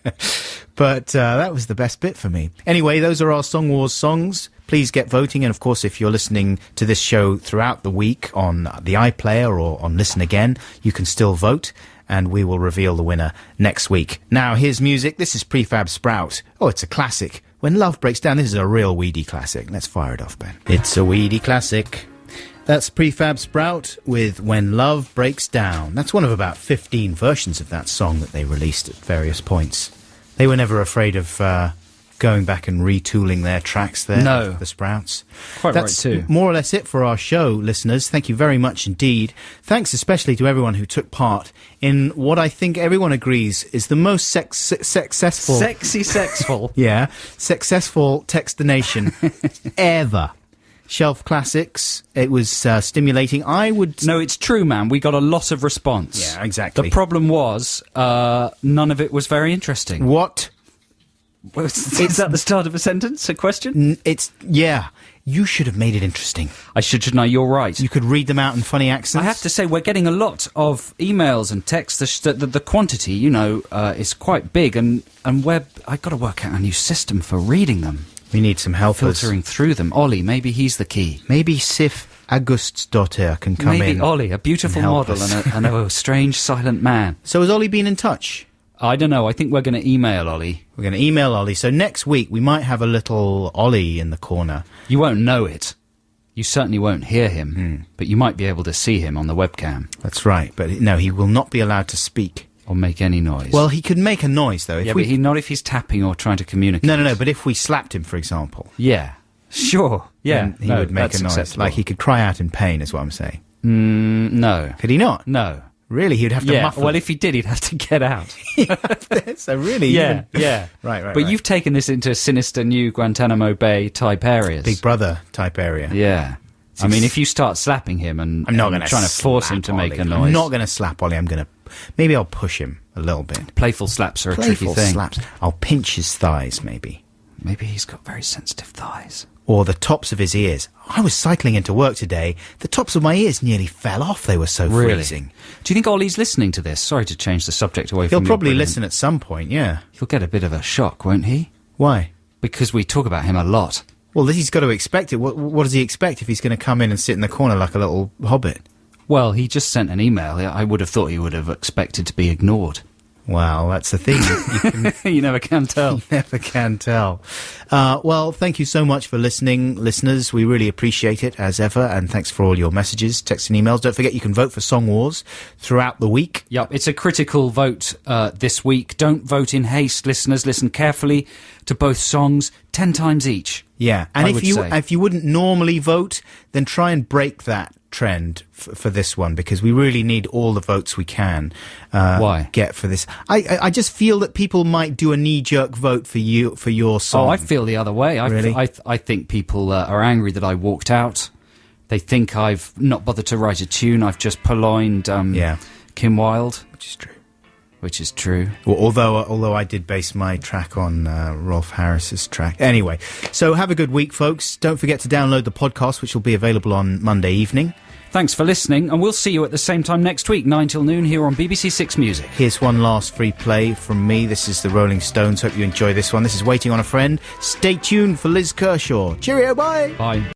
But that was the best bit for me. Anyway, those are our Song Wars songs. Please get voting. And, of course, if you're listening to this show throughout the week on the iPlayer or on Listen Again, you can still vote, and we will reveal the winner next week. Now, here's music. This is Prefab Sprout. Oh, it's a classic. When Love Breaks Down, this is a real weedy classic. Let's fire it off, Ben. It's a weedy classic. That's Prefab Sprout with When Love Breaks Down. That's one of about 15 versions of that song that they released at various points. They were never afraid of going back and retooling their tracks there. No. The Sprouts. Quite That's right, too. more or less it for our show, listeners. Thank you very much indeed. Thanks especially to everyone who took part in what I think everyone agrees is the most successful... Sexful. Yeah, successful Textination ever. Shelf Classics. It was stimulating. I would... No, it's true, man. We got a lot of response. Yeah, exactly. The problem was none of it was very interesting. What? Is that the start of a sentence? A question? Yeah. You should have made it interesting. I shouldn't I? You're right. You could read them out in funny accents. I have to say, we're getting a lot of emails and texts. The quantity, you know, is quite big, and I've got to work out a new system for reading them. We need some helpers. Filtering through them. Ollie, maybe he's the key. Maybe Sif Augustsdottir can come in. Maybe Ollie, a beautiful help model us. and a strange, silent man. So has Ollie been in touch? I don't know. I think we're going to email Ollie. We're going to email Ollie. So next week we might have a little Ollie in the corner. You won't know it. You certainly won't hear him, but you might be able to see him on the webcam. That's right. But no, he will not be allowed to speak. Or make any noise. Well, he could make a noise, though. But not if he's tapping or trying to communicate. No. But if we slapped him, for example. Yeah. Sure. Yeah. Then he would make a noise. Acceptable. Like he could cry out in pain, is what I'm saying. No. Could he not? No. Really? He'd have to muffle well, it. if he did, he'd have to get out. So really? Yeah. Right. But you've taken this into a sinister new Guantanamo Bay type areas. Big Brother type area. Yeah. I mean, if you start slapping him and I'm not going to trying to force him to make a noise. I'm not going to slap Ollie. Maybe I'll push him a little bit. Playful slaps are a tricky thing. Slaps. I'll pinch his thighs, maybe. Maybe he's got very sensitive thighs. Or the tops of his ears. I was cycling into work today. The tops of my ears nearly fell off. They were so freezing. Do you think Ollie's listening to this? Sorry to change the subject away from He'll probably listen at some point, yeah. He'll get a bit of a shock, won't he? Why? Because we talk about him a lot. Well, he's got to expect it. What does he expect if he's going to come in and sit in the corner like a little hobbit? Well, he just sent an email. I would have thought he would have expected to be ignored. Well, that's the thing. You never can tell. You never can tell. Well, thank you so much for listening, listeners. We really appreciate it, as ever, and thanks for all your messages, texts and emails. Don't forget you can vote for Song Wars throughout the week. Yep, it's a critical vote this week. Don't vote in haste, listeners. Listen carefully to both songs 10 times each. Yeah, and I if you wouldn't normally vote, then try and break that trend for this one, because we really need all the votes we can get for this. I just feel that people might do a knee-jerk vote for your song. Oh, I feel the other way. Really? I think people are angry that I walked out. They think I've not bothered to write a tune. I've just purloined Kim Wilde. Which is true. Well, although I did base my track on Rolf Harris's track. Anyway, so have a good week, folks. Don't forget to download the podcast, which will be available on Monday evening. Thanks for listening, and we'll see you at the same time next week, 9 till noon, here on BBC Six Music. Here's one last free play from me. This is the Rolling Stones. Hope you enjoy this one. This is Waiting on a Friend. Stay tuned for Liz Kershaw. Cheerio, bye! Bye.